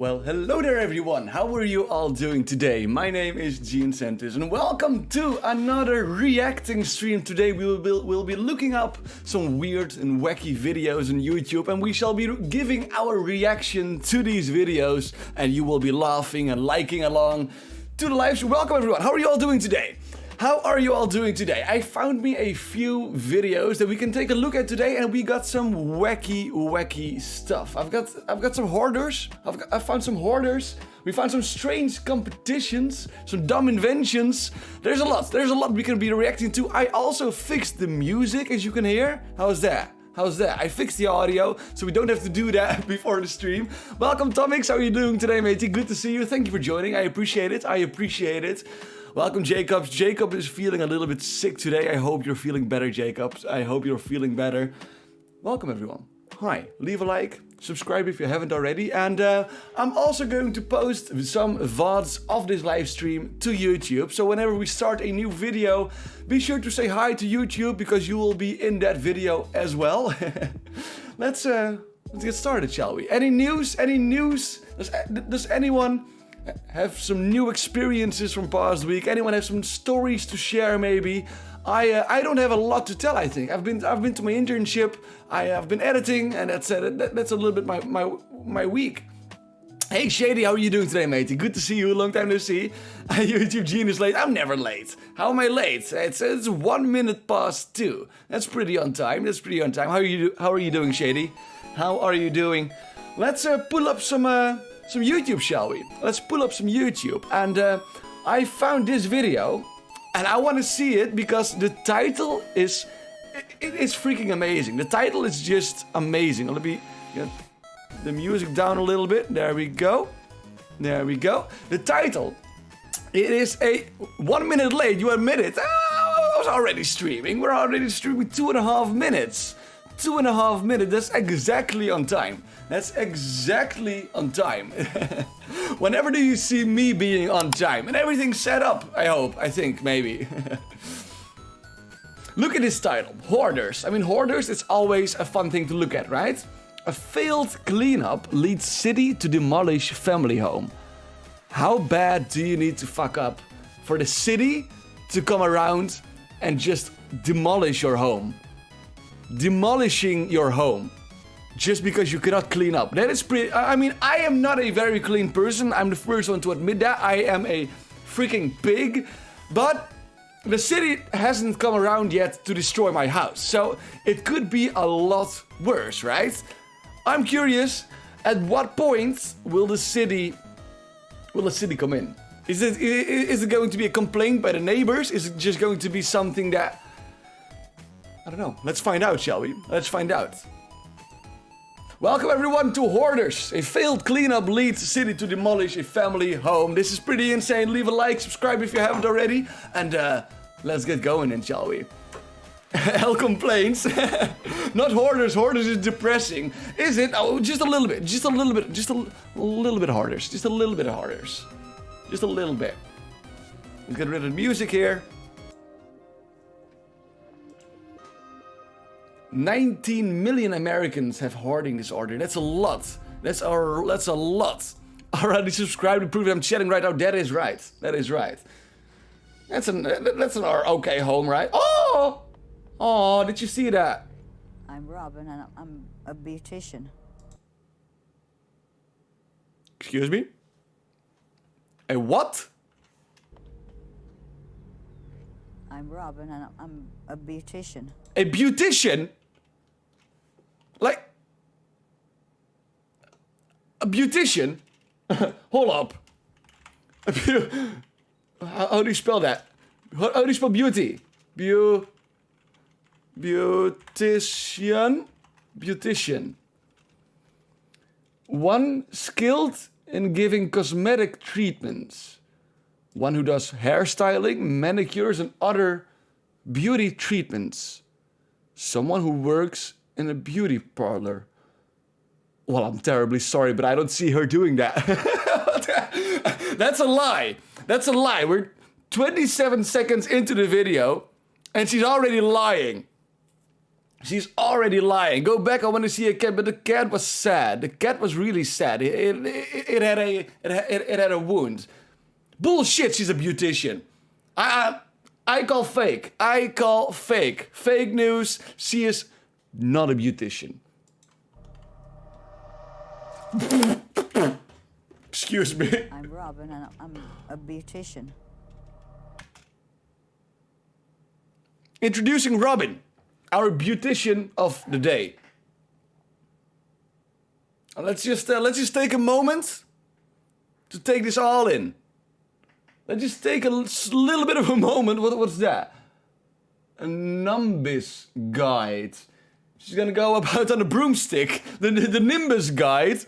Well, hello there everyone, how are you all doing today? My name is Gene Santos and welcome to another reacting stream. Today we'll be looking up some weird and wacky videos on YouTube and we shall be giving our reaction to these videos and you will be laughing and liking along to the live stream. Welcome everyone, how are you all doing today? How are you all doing today? I found me a few videos that we can take a look at today and we got some wacky stuff. I've got some hoarders. I've found some hoarders. We found some strange competitions, some dumb inventions. There's a lot we can be reacting to. I also fixed the music, as you can hear. How's that? I fixed the audio, so we don't have to do that before the stream. Welcome, Tomix. How are you doing today, matey? Good to see you. Thank you for joining. I appreciate it. Welcome, Jacobs. Jacob is feeling a little bit sick today. I hope you're feeling better, Jacobs. I hope you're feeling better. Welcome, everyone. Hi. Leave a like, subscribe if you haven't already. And I'm also going to post some VODs of this live stream to YouTube. So whenever we start a new video, be sure to say hi to YouTube because you will be in that video as well. Let's get started, shall we? Any news? Does anyone have some new experiences from past week? Anyone have some stories to share maybe? I don't have a lot to tell, I think. I've been to my internship, I have been editing, and that's a little bit my week. Hey Shady, how are you doing today, matey? Good to see you, long time no see. YouTube Gene is late. I'm never late. How am I late? It's 1 minute past 2. That's pretty on time. How are you doing, Shady? How are you doing? Let's pull up some YouTube, shall we? Let's pull up some YouTube. And I found this video and I want to see it because the title is it's freaking amazing. The title is just amazing. Let me get the music down a little bit. There we go. The title, it is a 1 minute late. You admit it. I was already streaming. We're already streaming 2.5 minutes. 2.5 minutes, that's exactly on time. Whenever do you see me being on time? And everything's set up, I think, maybe. Look at this title, Hoarders. I mean, Hoarders is always a fun thing to look at, right? A failed cleanup leads city to demolish family home. How bad do you need to fuck up for the city to come around and just demolish your home? Demolishing your home just because you cannot clean up. That is pretty. I mean, I am not a very clean person. I'm the first one to admit that. I am a freaking pig. But the city hasn't come around yet to destroy my house. So it could be a lot worse, right? I'm curious, at what point will the city come in? Is it going to be a complaint by the neighbors? Is it just going to be something that, I don't know. Let's find out, shall we? Let's find out. Welcome everyone to Hoarders. A failed cleanup leads the city to demolish a family home. This is pretty insane. Leave a like, subscribe if you haven't already. And let's get going then, shall we? Hell complains. Not Hoarders. Hoarders is depressing. Is it? Oh, just a little bit. Just a little bit Hoarders. Just a little bit of Hoarders. Just a little bit. Let's get rid of the music here. 19 million Americans have hoarding disorder. That's a lot. That's a lot. Already subscribed to prove that I'm chatting right now. That is right. That's an okay home, right? Oh, did you see that? I'm Robin and I'm a beautician. Excuse me? A what? I'm Robin and I'm a beautician. A beautician? Like a beautician? Hold up. How do you spell that? How do you spell beauty? Beautician? Beautician. One skilled in giving cosmetic treatments. One who does hairstyling, manicures, and other beauty treatments. Someone who works in a beauty parlor. Well, I'm terribly sorry, but I don't see her doing that. That's a lie. We're 27 seconds into the video, and she's already lying. She's already lying. Go back, I want to see a cat, but the cat was sad. The cat was really sad. It had a wound. Bullshit, she's a beautician. I call fake. I call fake. Fake news. She is not a beautician. Excuse me. I'm Robin, and I'm a beautician. Introducing Robin, our beautician of the day. Let's just take a moment to take this all in. Let's just take a little bit of a moment. What's that? A Nimbus guide. She's gonna go about on a broomstick. The Nimbus guide.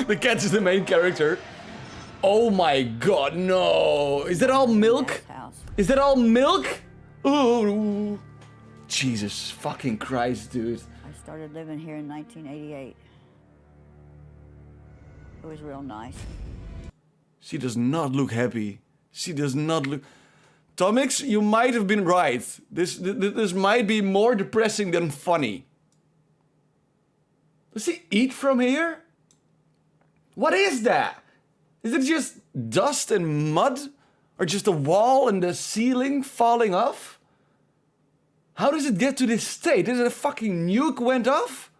The cat is the main character. Oh my god, no. Is that all milk? Is that all milk? Oh, Jesus fucking Christ, dude. I started living here in 1988. It was real nice. She does not look happy. She does not look... Tomix, you might have been right. This might be more depressing than funny. Does he eat from here? What is that? Is it just dust and mud? Or just a wall and the ceiling falling off? How does it get to this state? Is it a fucking nuke went off?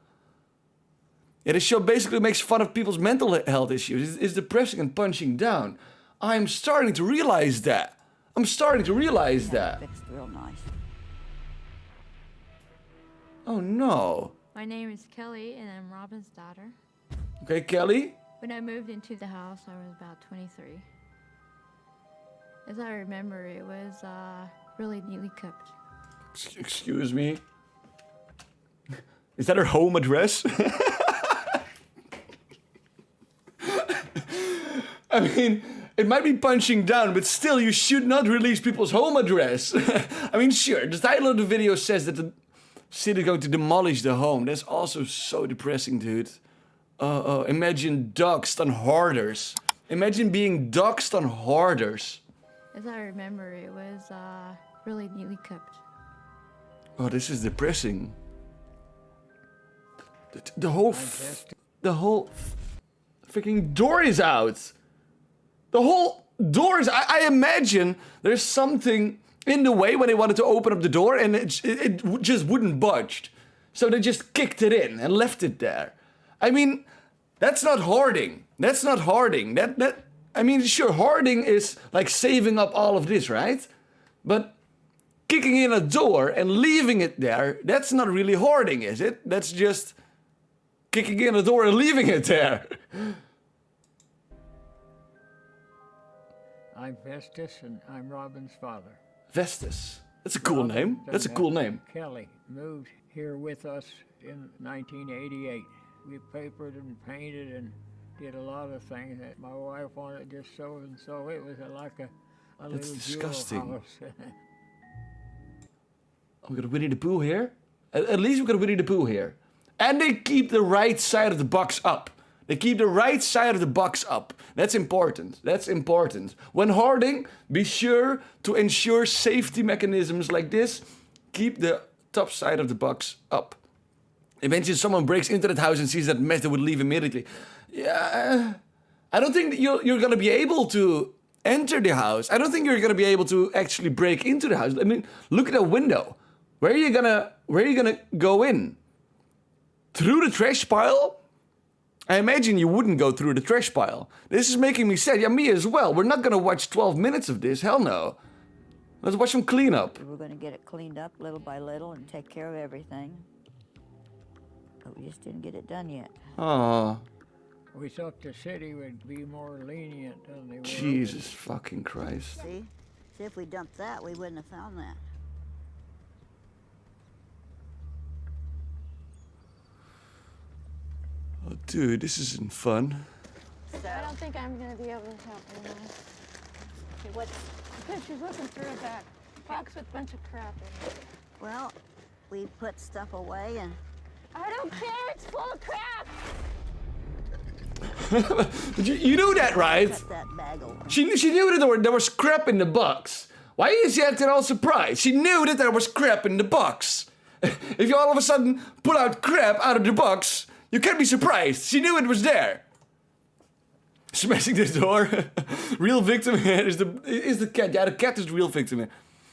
Yeah, this show basically makes fun of people's mental health issues. It's depressing and punching down. I'm starting to realize that. I'm starting to realize that. Fixed real nice. Oh no. My name is Kelly, and I'm Robin's daughter. Okay, Kelly. When I moved into the house, I was about 23. As I remember, it was really neatly kept. Excuse me. Is that her home address? I mean, it might be punching down, but still, you should not release people's home address. I mean, sure, the title of the video says that the city is going to demolish the home. That's also so depressing, dude. Imagine doxed on hoarders. Imagine being doxed on hoarders. As I remember, it was really neatly kept. Oh, this is depressing. The whole freaking door is out. The whole door is... I imagine there's something in the way when they wanted to open up the door and it just wouldn't budge. So they just kicked it in and left it there. I mean, that's not hoarding. That's not hoarding. I mean, sure, hoarding is like saving up all of this, right? But kicking in a door and leaving it there, that's not really hoarding, is it? That's just kicking in a door and leaving it there. I'm Festus, and I'm Robin's father. Vestus. That's a cool name. That's a cool name. Kelly moved here with us in 1988. We papered and painted and did a lot of things that my wife wanted just so and so. It was like a That's little disgusting. jewel house. We got Winnie the Pooh here. At least we got Winnie the Pooh here. And they keep the right side of the box up. They keep the right side of the box up. That's important. That's important. When hoarding, be sure to ensure safety mechanisms like this. Keep the top side of the box up. Eventually someone breaks into that house and sees that mess, they would leave immediately. Yeah, I don't think that you're gonna be able to enter the house. I don't think you're gonna be able to actually break into the house. I mean, look at that window. Where are you gonna go in? Through the trash pile? I imagine you wouldn't go through the trash pile. This is making me sad. Yeah, me as well. We're not gonna watch 12 minutes of this. Hell no. Let's watch some cleanup. We were going to get it cleaned up little by little and take care of everything. But we just didn't get it done yet. Oh, We thought the city would be more lenient than they were. Jesus fucking Christ. See? See, if we dumped that, we wouldn't have found that. Oh, dude, this isn't fun. I don't think I'm going to be able to help you now. What? Because she's looking through a box with a bunch of crap in it. Well, we put stuff away and... I don't care, it's full of crap! you knew that, right? Cut that bag open. She knew that there was crap in the box. Why is she acting all surprised? She knew that there was crap in the box. if you all of a sudden pull out crap out of the box, you can't be surprised. She knew it was there. Smashing the door. Real victim here is the cat. Yeah, the cat is the real victim here.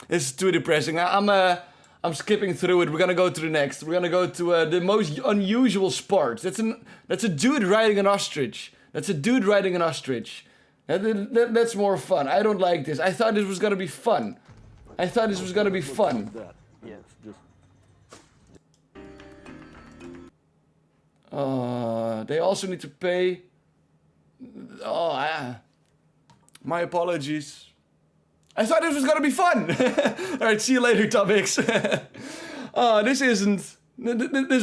It's too depressing. I'm skipping through it. We're gonna go to the next. We're gonna go to the most unusual sport. That's a dude riding an ostrich. That's a dude riding an ostrich. That's more fun. I don't like this. I thought this was gonna be fun. I thought this was gonna be fun. They also need to pay. My apologies. I thought this was gonna be fun. All right, see you later, topics. This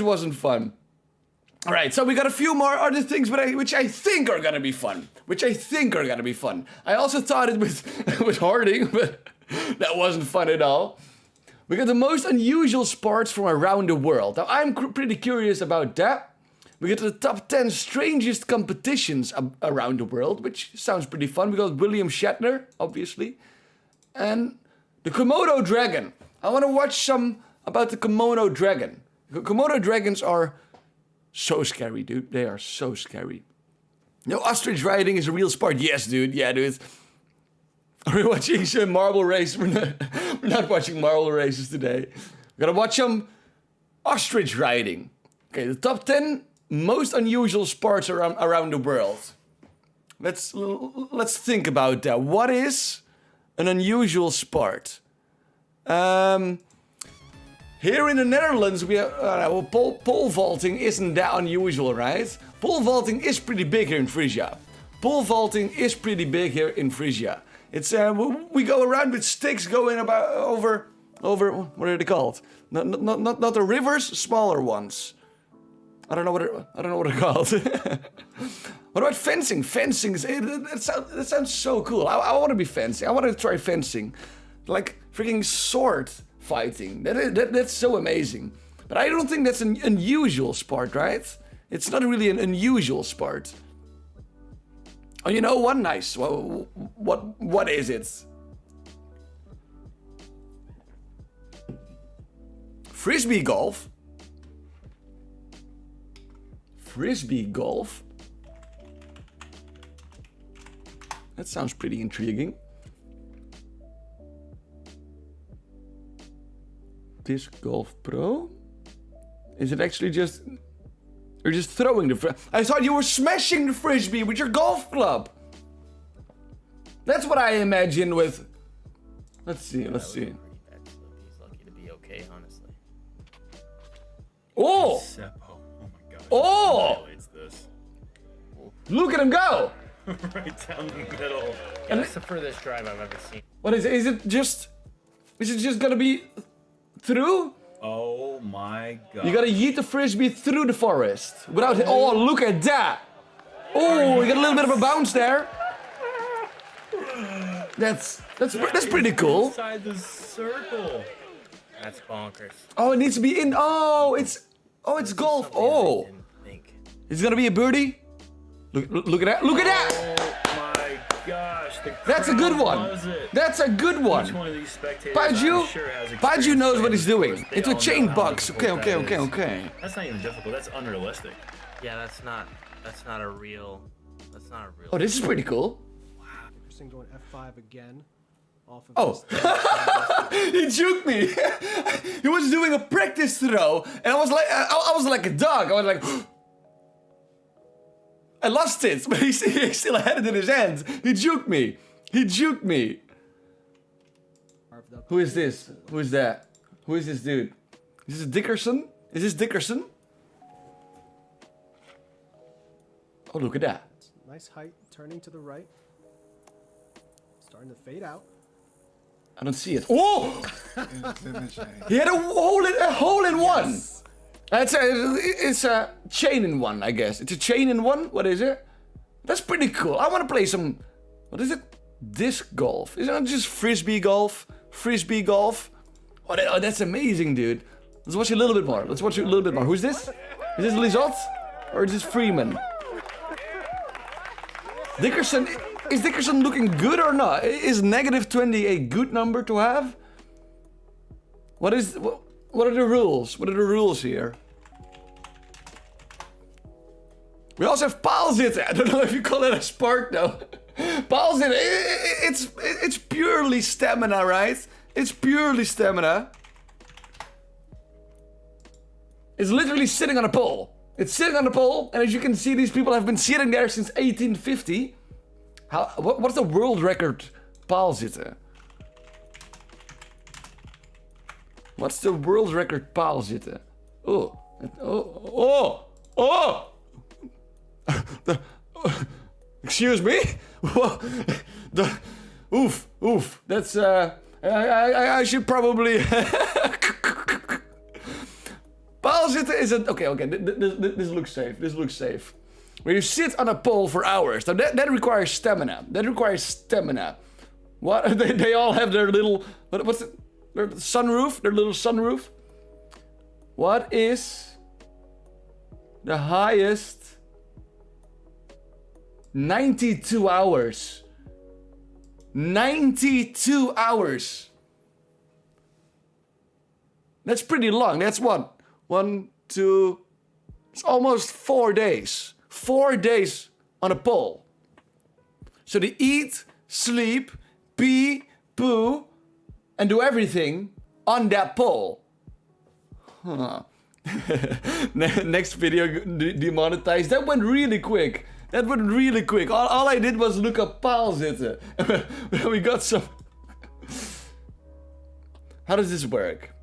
wasn't fun. All right, so we got a few more other things, which I think are gonna be fun. I also thought it with hoarding, but that wasn't fun at all. We got the most unusual sports from around the world. Now, I'm pretty curious about that. We get the top 10 strangest competitions around the world, which sounds pretty fun. We got William Shatner, obviously. And the Komodo dragon. I want to watch some about the Komodo dragon. Komodo dragons are so scary, dude. They are so scary. No, ostrich riding is a real sport. Yes, dude. Yeah, dude. Are we watching some marble race? We're not watching marble races today. We're gonna watch some ostrich riding. Okay, the top 10 most unusual sports around the world. Let's think about that. What is an unusual sport? Here in the Netherlands, we have pole vaulting isn't that unusual, right? Pole vaulting is pretty big here in Frisia. It's we go around with sticks going about over what are they called? Not the rivers, smaller ones. I don't know what they're called. What about fencing? Fencing that sounds so cool. I want to be fencing. I want to try fencing, like freaking sword fighting. That's so amazing. But I don't think that's an unusual sport, right? It's not really an unusual sport. Oh, you know one nice. What is it? Frisbee golf. Frisbee golf. That sounds pretty intriguing. Disc Golf Pro? Is it actually just... You're just throwing the... I thought you were smashing the frisbee with your golf club. That's what I imagined with... Let's see. He's lucky to be okay, honestly. Oh! Seppo. Oh my god. Oh! This. Look at him go! Right down the middle. Yeah, that's the furthest drive I've ever seen. What is it? Is it just gonna be through? Oh my god. You gotta yeet the frisbee through the forest without. Oh, look at that! Oh, you got a little bit of a bounce there. That's pretty cool. Inside the circle. That's bonkers. Oh, it needs to be in. Oh, it's golf. Oh, I didn't think. is it gonna be a birdie? Look at that! Look at that! Oh my gosh. That's a good one. That's a good Each one. one of these spectators, Paju, I'm sure has Paju knows what he's doing. experience. They Into a all chain know how box. difficult Okay. that is. That's not even difficult. That's unrealistic. Yeah, that's not a real. Oh, this is pretty cool. Interesting, going F5 again. Off of Oh, he juked me. He was doing a practice throw, and I was like a dog. I was like, I lost it, but he still had it in his hand. He juked me. Who is this? Who is that? Who is this dude? Is this Dickerson? Oh, look at that. Nice height, turning to the right. Starting to fade out. I don't see it. Oh! He had a hole in one. It's a chain in one, I guess. It's a chain in one. What is it? That's pretty cool. I want to play some. What is it? Disc golf. Isn't it just frisbee golf? Oh, that's amazing, dude. Let's watch a little bit more. Who's this? Is this Lizotte or is this Freeman? Dickerson. Is Dickerson looking good or not? Is -20 a good number to have? What is... What are the rules? What are the rules here? We also have paalzitten. I don't know if you call it a sport though. Paalzitten, it's purely stamina, right? It's purely stamina. It's literally sitting on a pole. It's sitting on a pole, and as you can see, these people have been sitting there since 1850. What's the world record paalzitten? What's the world record paalzitten? Oh. Excuse me? Oof. That's, I should probably... Paalzitten is a... Okay, this looks safe. This looks safe. Where you sit on a pole for hours. Now that requires stamina. That requires stamina. What? They all have their little... What's it? Their sunroof? Their little sunroof? What is the highest... 92 hours. 92 hours. That's pretty long. That's what? 1, 2... It's almost 4 days. 4 days on a pole. So they eat, sleep, pee, poo, and do everything on that pole. Huh. Next video demonetized. That went really quick. That went really quick. All I did was look up paalzitten. We got some... How does this work?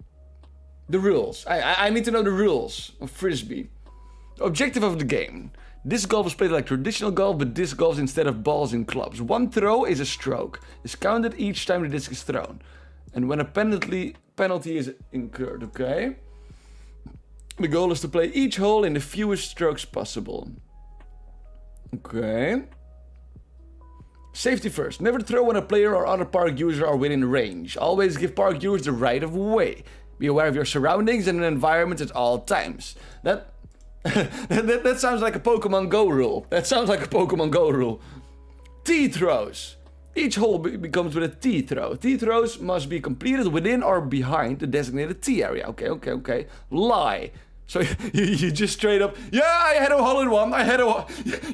The rules. I need to know the rules of Frisbee. The objective of the game. Disc golf is played like traditional golf, but disc golf instead of balls and clubs. One throw is a stroke. It's counted each time the disc is thrown. And when a penalty is incurred, okay? The goal is to play each hole in the fewest strokes possible. Okay. Safety first. Never throw when a player or other park user are within range. Always give park users the right of way. Be aware of your surroundings and environment at all times. That sounds like a Pokemon Go rule. That sounds like a Pokemon Go rule. Tee throws. Each hole becomes with a tee throw. Tee throws must be completed within or behind the designated tee area. Okay. Lie. So you just straight up, yeah, I had a hole in one.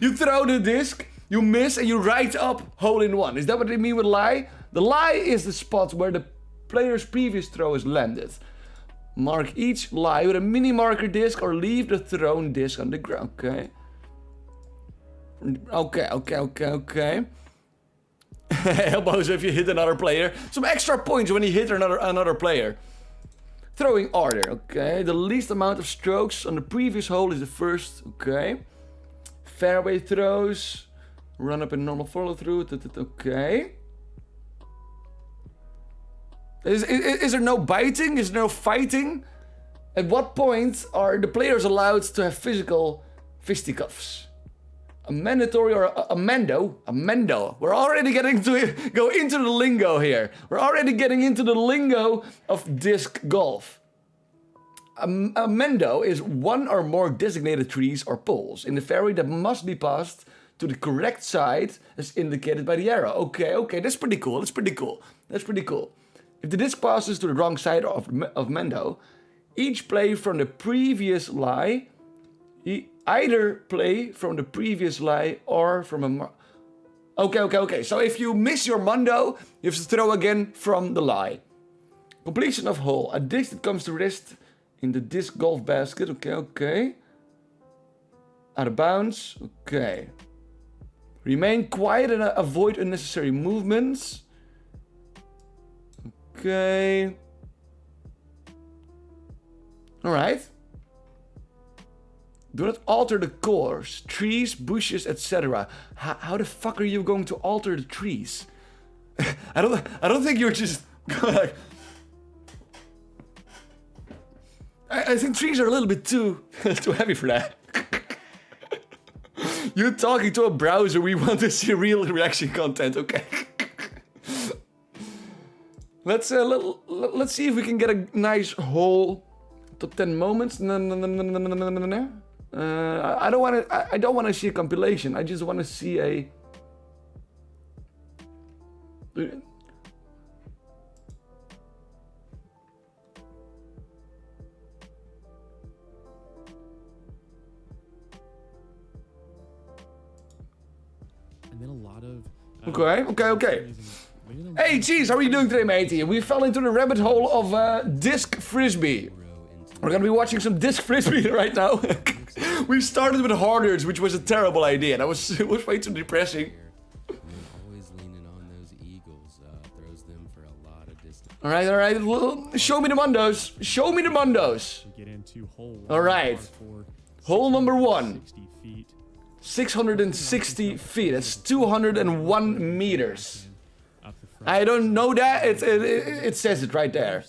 You throw the disc, you miss, and you write up hole in one. Is that what they mean with lie? The lie is the spot where the player's previous throw is landed. Mark each lie with a mini marker disc or leave the thrown disc on the ground. Okay. Elbows if you hit another player. Some extra points when you hit another player. Throwing order, okay. The least amount of strokes on the previous hole is the first, okay. Fairway throws. Run up and normal follow through, okay. Is there no biting? Is there no fighting? At what point are the players allowed to have physical fisticuffs? A mandatory or a mendo? A mendo. We're already getting to go into the lingo here. We're already getting into the lingo of disc golf. A mendo is one or more designated trees or poles in the fairway that must be passed to the correct side as indicated by the arrow. Okay, that's pretty cool. If the disc passes to the wrong side of mendo, each play from the previous lie, either play from the previous lie or from a... Okay. So if you miss your mondo, you have to throw again from the lie. Completion of hole. A disc that comes to rest in the disc golf basket. Okay. Out of bounds. Okay. Remain quiet and avoid unnecessary movements. Okay. Alright. Do not alter the course, trees, bushes, etc. How the fuck are you going to alter the trees? I don't think you're just like... I think trees are a little bit too heavy for that. You're talking to a browser, we want to see real reaction content, okay? Let's see if we can get a nice whole top 10 moments. I don't want to see a compilation. I just want to see a... Okay. Hey, Cheese, how are you doing today, matey? We fell into the rabbit hole of disc frisbee. We're gonna be watching some disc frisbee right now. We started with harders, which was a terrible idea. That was it was way too depressing. All right. Well, show me the mundos. Show me the mundos. All right. Hole number 1. 660 feet. That's 201 meters. I don't know that. It says it right there.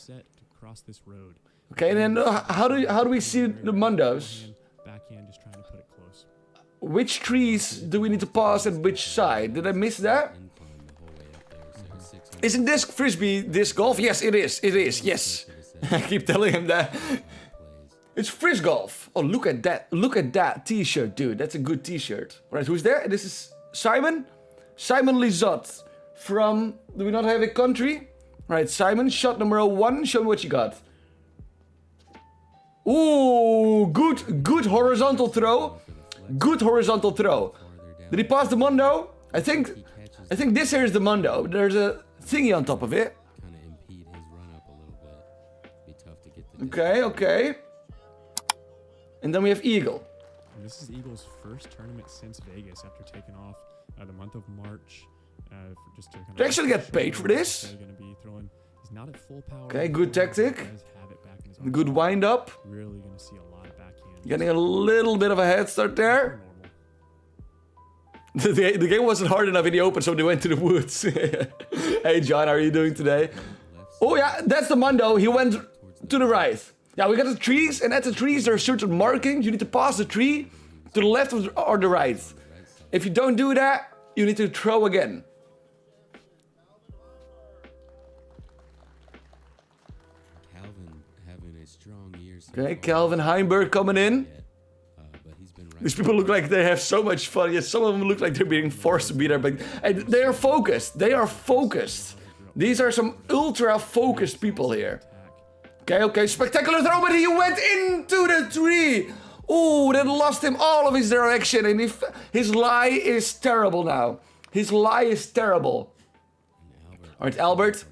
Okay, and then how do we see the mundos? Which trees do we need to pass at which side? Did I miss that? Isn't disc frisbee disc golf? Yes, it is. It is. Yes. I keep telling him that. It's frisbee golf. Oh, look at that. Look at that t-shirt, dude. That's a good t-shirt. Right, who's there? This is Simon. Simon Lizotte from... Do we not have a country? Right, Simon, shot number 1. Show me what you got. Ooh, good horizontal throw. Good horizontal throw. Did he pass the mundo? I think this here is the mundo. There's a thingy on top of it. Okay. And then we have Eagle. And this is Eagle's first tournament since Vegas after taking off the month of March. Just to kind of They actually get paid for this. He's not at full power. Okay, good tactic. Good wind up. Really going to see a lot of backhand. Getting a little bit of a head start there. The game wasn't hard enough in the open, so they went to the woods. Hey John, how are you doing today? Oh yeah, that's the mundo. He went to the right. Yeah, we got the trees, and at the trees there are certain markings. You need to pass the tree to the left or the right. If you don't do that, you need to throw again. Okay, Calvin Heimberg coming in. These people look like they have so much fun. Yet some of them look like they're being forced to be there, but they are focused. They are focused. These are some ultra focused people here. Okay, spectacular throw, but he went into the tree. Ooh, that lost him all of his direction, and his lie is terrible now. His lie is terrible. All right, Albert.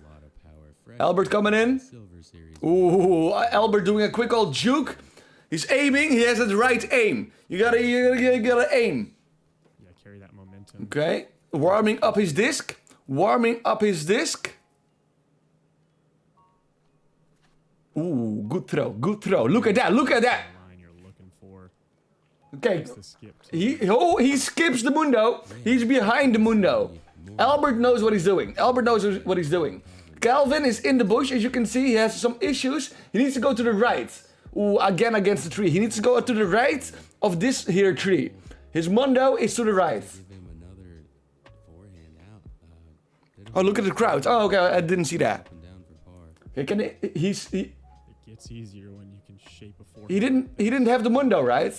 Albert coming in. Ooh, Albert doing a quick old juke. He's aiming. He has the right aim. You gotta aim. Yeah, carry that momentum. Okay, warming up his disc. Ooh, good throw. Look at that. Okay, he skips the mundo. He's behind the mundo. Albert knows what he's doing. Calvin is in the bush, as you can see. He has some issues. He needs to go to the right. Ooh, again against the tree. He needs to go to the right of this here tree. His mundo is to the right. Oh, look at the crowd. Oh, okay, I didn't see that. Okay, It gets easier when you can shape a forehand. He didn't have the mundo, right?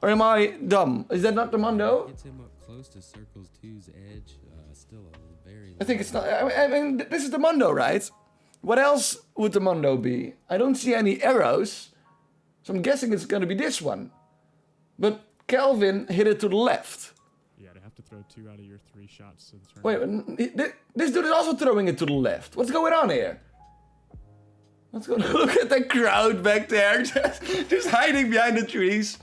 Or am I dumb? Is that not the mundo? Gets him up close to Circle's 2's edge. Still a very I think it's not. I mean, this is the mundo, right? What else would the mundo be? I don't see any arrows, so I'm guessing it's gonna be this one. But Calvin hit it to the left. Yeah, to have to throw 2 out of your 3 shots to the Wait, this dude is also throwing it to the left. What's going on here? Look at the crowd back there, just hiding behind the trees.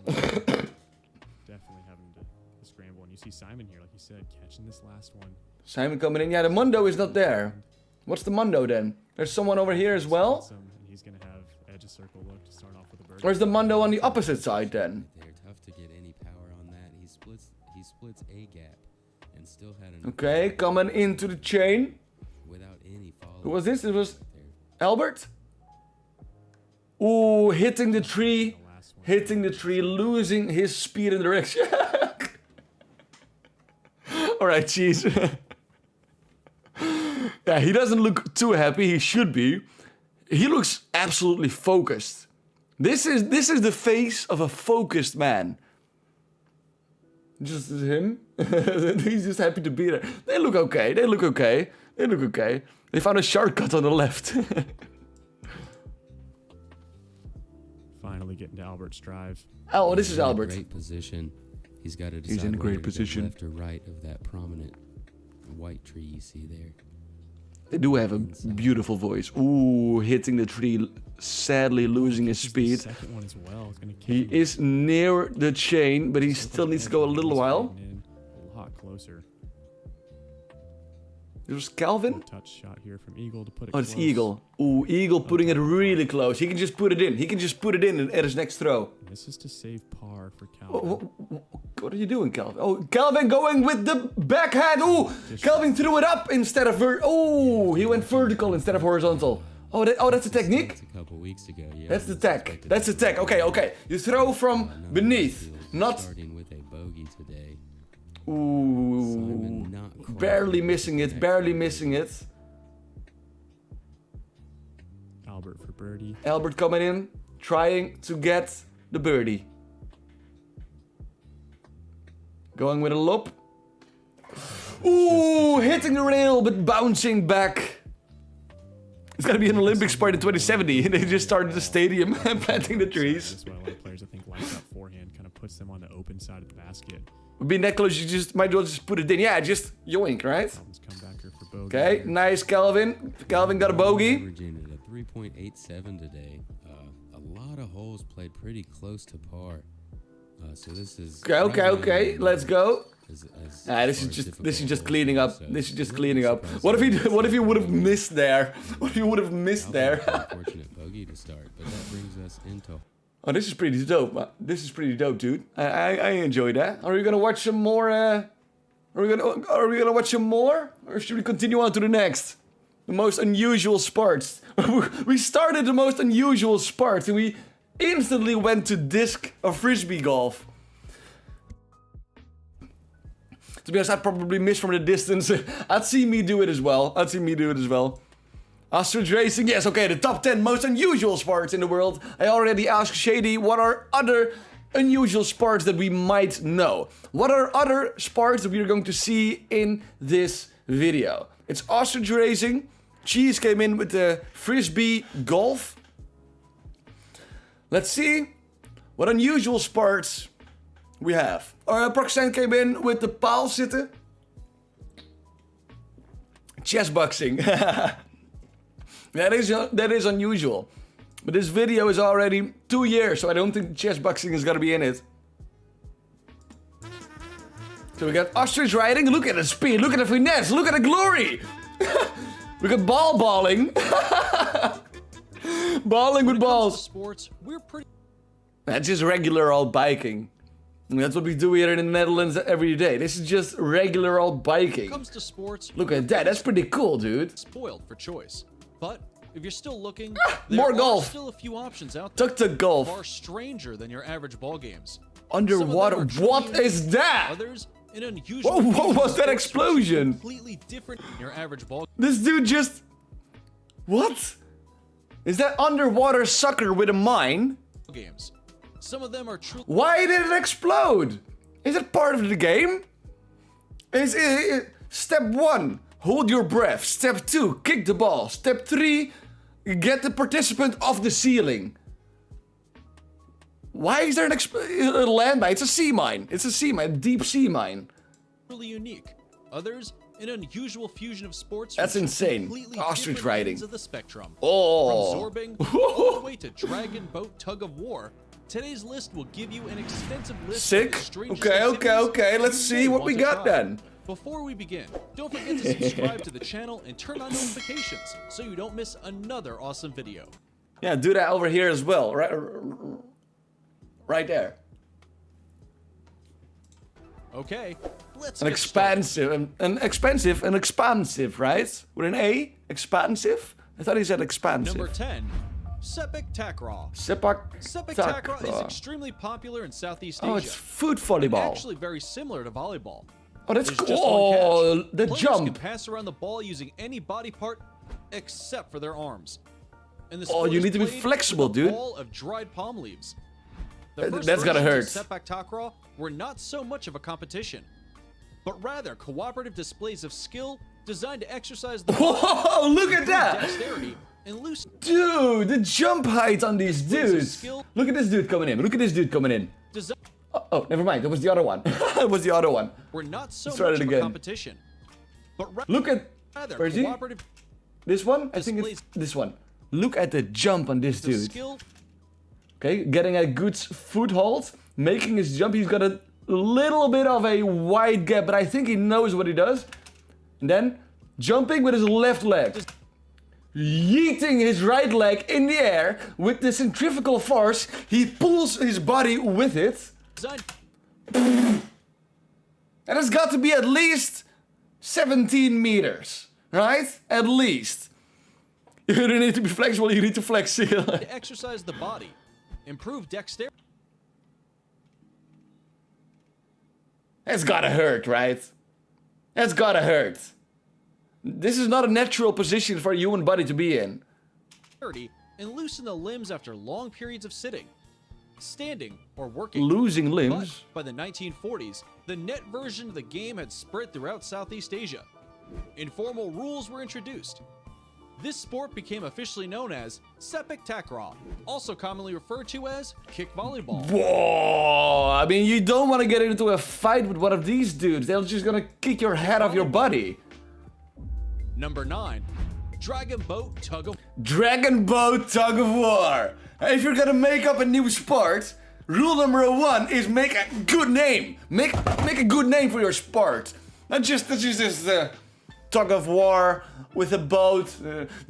Definitely having to scramble. And you see Simon here, like you said, catching this last one. Simon coming in. Yeah, the mundo is not there. What's the mundo then? There's someone over here as well. He's going to have edge of circle look to start off with a bird. Where's the mundo on the opposite side then? They're tough to get any power on that. He splits a gap and still had an Okay, coming into the chain. without any follow. Who was this? It was Albert. Ooh, hitting the tree, losing his speed and direction. All right, cheese. Yeah, he doesn't look too happy. He should be. He looks absolutely focused. This is the face of a focused man. Just him. He's just happy to be there. They look okay. They found a shortcut on the left. Finally getting to Albert's drive. Oh, this is Albert. Great position. He's got to decide He's in a great whether to go position. left or right of that prominent white tree you see there. They do have a beautiful voice. Ooh, hitting the tree, sadly losing his speed. Second one as well. It's gonna kill He him. is near the chain, but he still needs to go a little while. A lot closer. This was Calvin? Touch shot here from Eagle to put it Oh, it's close. Eagle. Ooh, Eagle putting it really close. He can just put it in. He can just put it in at his next throw. This is to save par for Calvin. What are you doing, Calvin? Oh, Calvin going with the backhand. Ooh, Calvin threw it up instead of oh, he went vertical instead of horizontal. Oh, that's a technique? That's a couple weeks ago. Yeah, That's I the was tech. expected That's the to tech. Okay. You throw from beneath, not... starting with a bogey today. Ooh, Simon not quite barely missing it, barely missing it. Albert for birdie. Albert coming in, trying to get the birdie. Going with a lob. Ooh, hitting the rail, but bouncing back. It's gonna be an Olympic sport in 2070, and they just started the stadium and planting the trees. That's why a lot of players, I think, like that forehand kind of puts them on the open side of the basket. Being that close, you just might as well just put it in. Yeah, just yoink, right? Calvin's comebacker for bogey. Okay, nice, Calvin. Calvin got a bogey. Averaging at a 3.87 today. A lot of holes played pretty close to par. So this is Okay. Let's go. This is just cleaning up. This is just cleaning up. What if he would have missed there? What if he would have missed there? Unfortunate bogey to start, but that brings us into. Oh, this is pretty dope. This is pretty dope, dude. I enjoy that. Are we gonna watch some more? Are we gonna watch some more, or should we continue on to the next? The most unusual sports. We started the most unusual sports, and we instantly went to disc or frisbee golf. To be honest, I probably missed from the distance. I'd see me do it as well. Ostrich racing, yes, okay, the top 10 most unusual sports in the world. I already asked Shady what are other unusual sports that we might know. What are other sports that we are going to see in this video? It's ostrich racing. Cheese came in with the frisbee golf. Let's see what unusual sports we have. Proxen came in with the paal zitten. Chess boxing. That is unusual. But this video is already 2 years, so I don't think chess boxing is gonna be in it. So we got ostrich riding. Look at the speed, look at the finesse, look at the glory. We got balling. Balling with balls. Sports, we're pretty. That's just regular old biking. And that's what we do here in the Netherlands every day. This is just regular old biking. When it comes to sports, Look at that, that's pretty cool, dude. spoiled for choice. But if you're still looking, more there golf. are still a few options out there. Tuk-tuk golf. Far stranger than your average ball games. Underwater. Some of them are What truly is unique, that? Others, an unusual. Whoa, what fusion was of that sports explosion? Completely different than your average ball. This dude just... What? Is that underwater sucker with a mine? Games. Some of them are truly. Why did it explode? Is it part of the game? Step 1, hold your breath. Step 2, kick the ball. Step 3, get the participant off the ceiling. Why is there a landmine? It's a sea mine. It's a sea mine, deep sea mine. Really unique. Others, an unusual fusion of sports. That's from insane. completely Ostrich different riding. ends of the spectrum. Oh. From zorbing all the way to dragon boat tug of war. Today's list will give you an extensive list. Sick. Of the strangest Okay. activities Let's you see may what want we to got try. then. Before we begin, don't forget to subscribe to the channel and turn on notifications so you don't miss another awesome video. Yeah, do that over here as well. Right there. Okay, let's An get started. expansive, right? With an A? Expansive? I thought he said expansive. Number 10, Sepak Takraw. Sepak Sepak Takraw is takraw. extremely popular in Southeast Oh, Asia. it's foot and volleyball. actually very similar to volleyball. Oh, that's There's cool. just one Oh, catch. the Players jump. can pass around the ball using any body part except for their arms. And the Oh, sport you is need to be played flexible, with a dude. ball of dried palm leaves. The That's first gotta versions of hurt. Sepak Takraw were not so much of a competition, but rather cooperative displays of skill designed to exercise the Whoa, look at that. dexterity and loose. Dude, the jump height on these dudes. skill. Look at this dude coming in. Look at this dude coming in. Oh, never mind. That was the other one. That was the other one. Were not so Let's try much it of a again. competition, but Look at rather where is he? cooperative This one? I think it's this one. Look at the jump on this dude. skill. Okay, getting a good foothold, making his jump. He's got a little bit of a wide gap, but I think he knows what he does. And then jumping with his left leg. Yeeting his right leg in the air with the centrifugal force. He pulls his body with it. And it's got to be at least 17 meters, right? At least. You don't need to be flexible, you need to flex. To exercise the body, improve dexterity. That's gotta hurt, right? That's gotta hurt. This is not a natural position for a human body to be in. And loosen the limbs after long periods of sitting, standing, or working. Losing limbs? But by the 1940s, the net version of the game had spread throughout Southeast Asia. Informal rules were introduced. This sport became officially known as sepak takraw, also commonly referred to as kick volleyball. Whoa! I mean, you don't want to get into a fight with one of these dudes. They're just gonna kick your head off your body. Number 9, Dragon Boat Tug of Dragon Boat Tug of War. If you're gonna make up a new sport, rule number 1 is make a good name. Make a good name for your sport. Not just tug of war with a boat.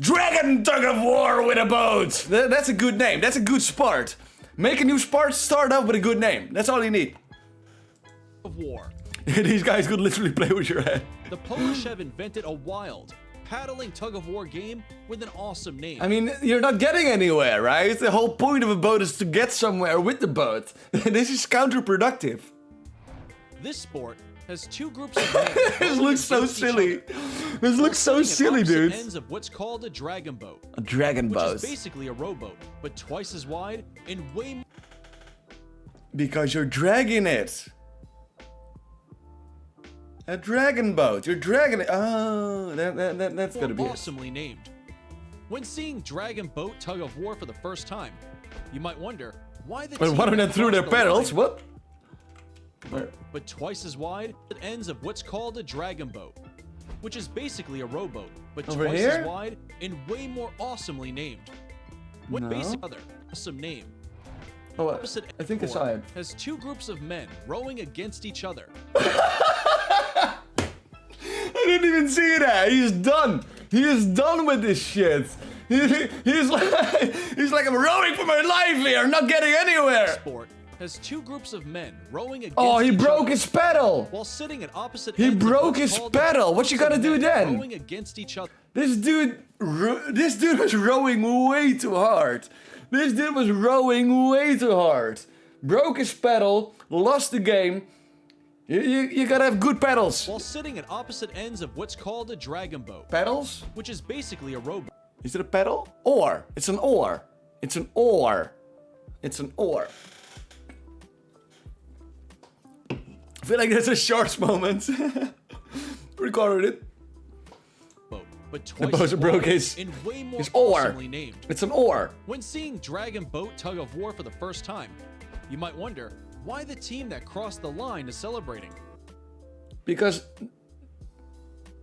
Dragon Tug of War with a boat. That's a good name. That's a good sport. Make a new sport, start off with a good name. That's all you need. War. These guys could literally play with your head. The Polish have invented a wild, paddling tug-of-war game with an awesome name. I mean, you're not getting anywhere, right? The whole point of a boat is to get somewhere with the boat. This is counterproductive. This sport has 2 groups of men. This looks so silly. This looks so silly, dude. Ends of what's called a dragon boat. A dragon boat. Which is basically a rowboat, but twice as wide and way more. Because you're dragging it. A dragon boat. You're dragging it. Oh, that's gonna be awesomely named. When seeing Dragon Boat Tug of War for the first time, you might wonder why the. But one of them threw their pedals. What? But twice as wide at ends of what's called a dragon boat, which is basically a rowboat, but Over twice here? as wide and way more awesomely named. What No. basic other awesome name? Oh, Opposite I think I end saw it. has 2 groups of men rowing against each other. I didn't even see that. He's done. He is done with this shit. He's like, I'm rowing for my life here. I'm not getting anywhere. Sport has 2 groups of men rowing against Oh, he each broke other his pedal. while sitting at opposite He ends of broke what's his called pedal. What you groups gotta of do men then? Rowing against each other. This dude was rowing too hard. This dude was rowing way too hard. Broke his pedal, lost the game. You gotta have good pedals. While sitting at opposite ends of what's called a dragon boat. Pedals? Which is basically a rowboat. Is it a pedal? Oar. It's an oar. It's an oar. It's an oar. I feel like that's a shorts moment. Recorded it. But The twice Bowser as broke wide his and way more oar. awesomely named. It's an oar. When seeing Dragon Boat Tug of War for the first time, you might wonder why the team that crossed the line is celebrating. Because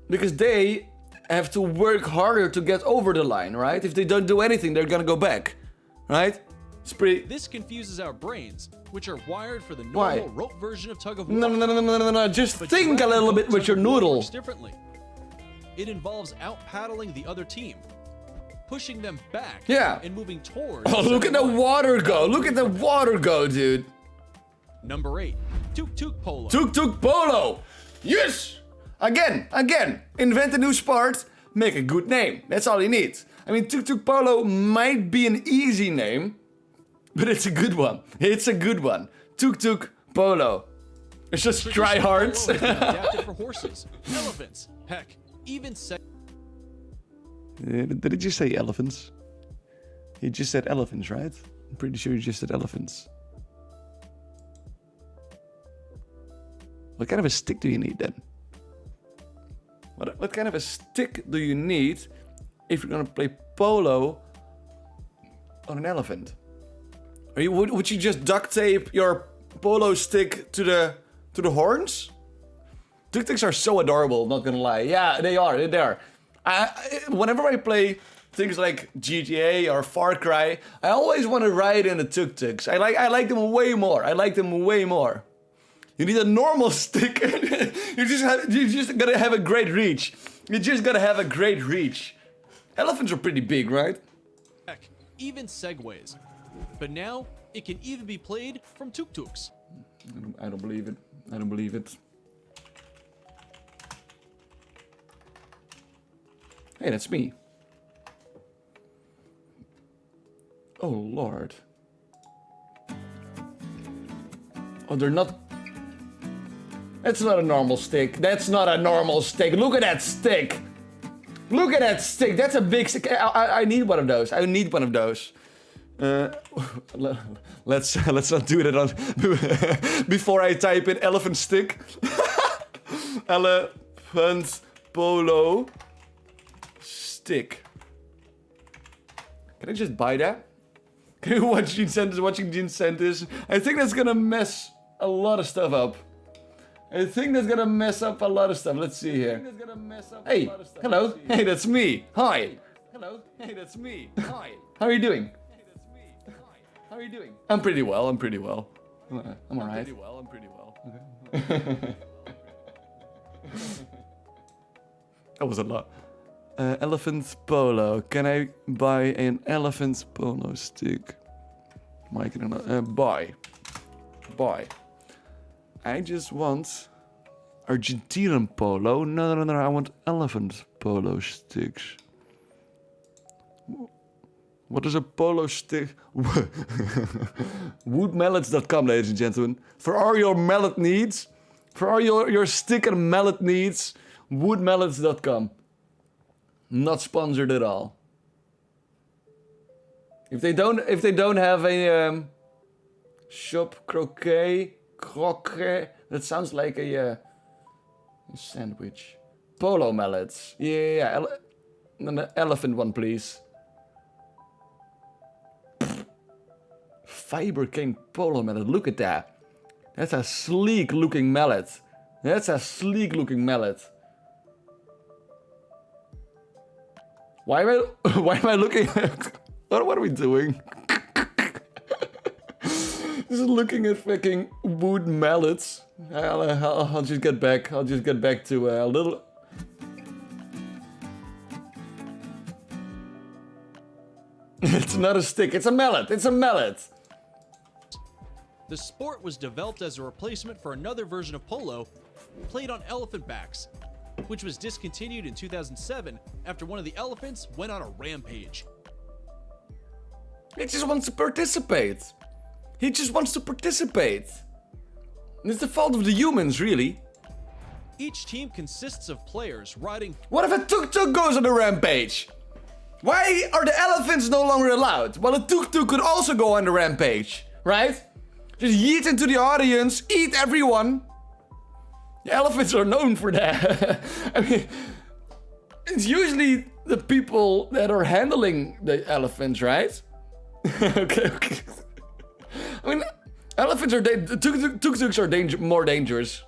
they have to work harder to get over the line, right? If they don't do anything, they're gonna go back, right? It's pretty. This confuses our brains, which are wired for the Why? normal rope version of tug of war. No. Just But think a Dragon little Boat bit with Tug your of War noodle. works differently. It involves out-paddling the other team, pushing them back, Yeah. and moving towards. Oh, look at the water go! Look at the water go, dude! Number 8, Tuk Tuk Polo. Tuk Tuk Polo! Yes! Again! Invent a new sport, make a good name. That's all you need. I mean, Tuk Tuk Polo might be an easy name, but it's a good one. It's a good one. Tuk Tuk Polo. It's just try hard. Polo has been adapted for horses, elephants, heck, even Did he just say elephants? He just said elephants, right? I'm pretty sure he just said elephants. What kind of a stick do you need then? What kind of a stick do you need if you're gonna play polo on an elephant? Would you just duct tape your polo stick to the horns? Tuk-tuks are so adorable, not gonna lie. Yeah, they are, they are. Whenever I play things like GTA or Far Cry, I always want to ride in the tuk-tuks. I like them way more. I like them way more. You need a normal stick. you just gotta have a great reach. You just gotta have a great reach. Elephants are pretty big, right? Heck, even segways. But now, it can even be played from tuk-tuks. I don't believe it. I don't believe it. Hey, that's me. Oh, Lord. Oh, they're not... That's not a normal stick. That's not a normal stick. Look at that stick. Look at that stick. That's a big stick. I need one of those. I need one of those. Let's not do that on before I type in elephant stick. Elephant polo stick. Can I just buy that? Can you watch Gene Santis watching Gene Santis? I think that's gonna mess a lot of stuff up. I think that's gonna mess up a lot of stuff. Let's see here. Hey, hello. Hey, that's me. Hi. Hello. Hey, that's me. Hi. How are you doing? Hey, that's me. Hi. How are you doing? I'm pretty well. I'm pretty well. I'm alright. I'm pretty well. Okay. That was a lot. Elephant polo. Can I buy an elephant polo stick? Mike, buy. Buy. I just want Argentinian polo. No, I want elephant polo sticks. What is a polo stick? Woodmallets.com, ladies and gentlemen. For all your mallet needs, for all your stick and mallet needs, woodmallets.com. Not sponsored at all. If they don't have a shop croquet, that sounds like a sandwich. Polo mallets. Yeah. An elephant one, please. Fiber cane polo mallet. Look at that. That's a sleek looking mallet. That's a sleek looking mallet. Why am I looking at... What are we doing? Just looking at fucking wood mallets. I'll just get back. I'll just get back to a little... It's not a stick, it's a mallet. It's a mallet. The sport was developed as a replacement for another version of polo played on elephant backs, which was discontinued in 2007 after one of the elephants went on a rampage. He just wants to participate. He just wants to participate. It's the fault of the humans, really. Each team consists of players riding... What if a tuk-tuk goes on a rampage? Why are the elephants no longer allowed? Well, a tuk-tuk could also go on the rampage, right? Just yeet into the audience, eat everyone. The elephants are known for that. I mean, it's usually the people that are handling the elephants, right? okay. I mean, elephants are tuk-tuks are more dangerous.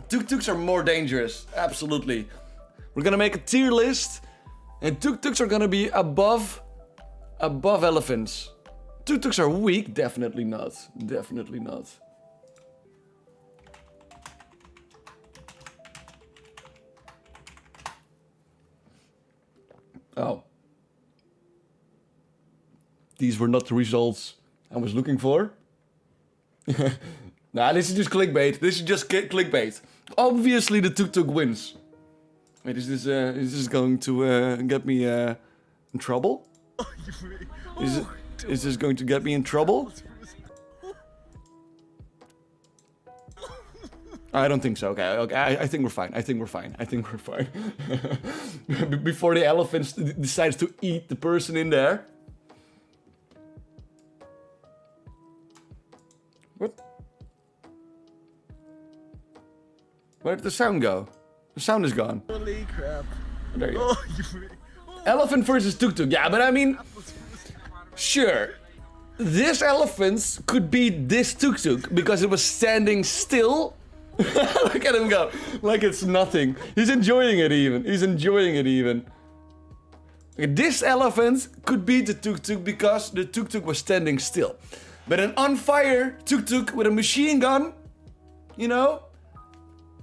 Tuk-tuks are more dangerous, absolutely. We're gonna make a tier list, and tuk-tuks are gonna be above elephants. Tuk-tuks are weak, definitely not. Definitely not. Oh. These were not the results I was looking for. Nah, this is just clickbait. This is just clickbait. Obviously the tuk-tuk wins. Wait, is this going to get me in trouble? Is this going to get me in trouble? I don't think so. Okay. I think we're fine. I think we're fine. Before the elephants decides to eat the person in there. What? Where did the sound go? The sound is gone. Holy crap. There you go. Elephant versus tuk-tuk. Yeah, but I mean... Sure. This elephant could beat this tuk-tuk because it was standing still Look at him go. Like it's nothing. He's enjoying it even. He's enjoying it even. This elephant could beat the tuk-tuk because the tuk-tuk was standing still. But an on fire tuk-tuk with a machine gun, you know,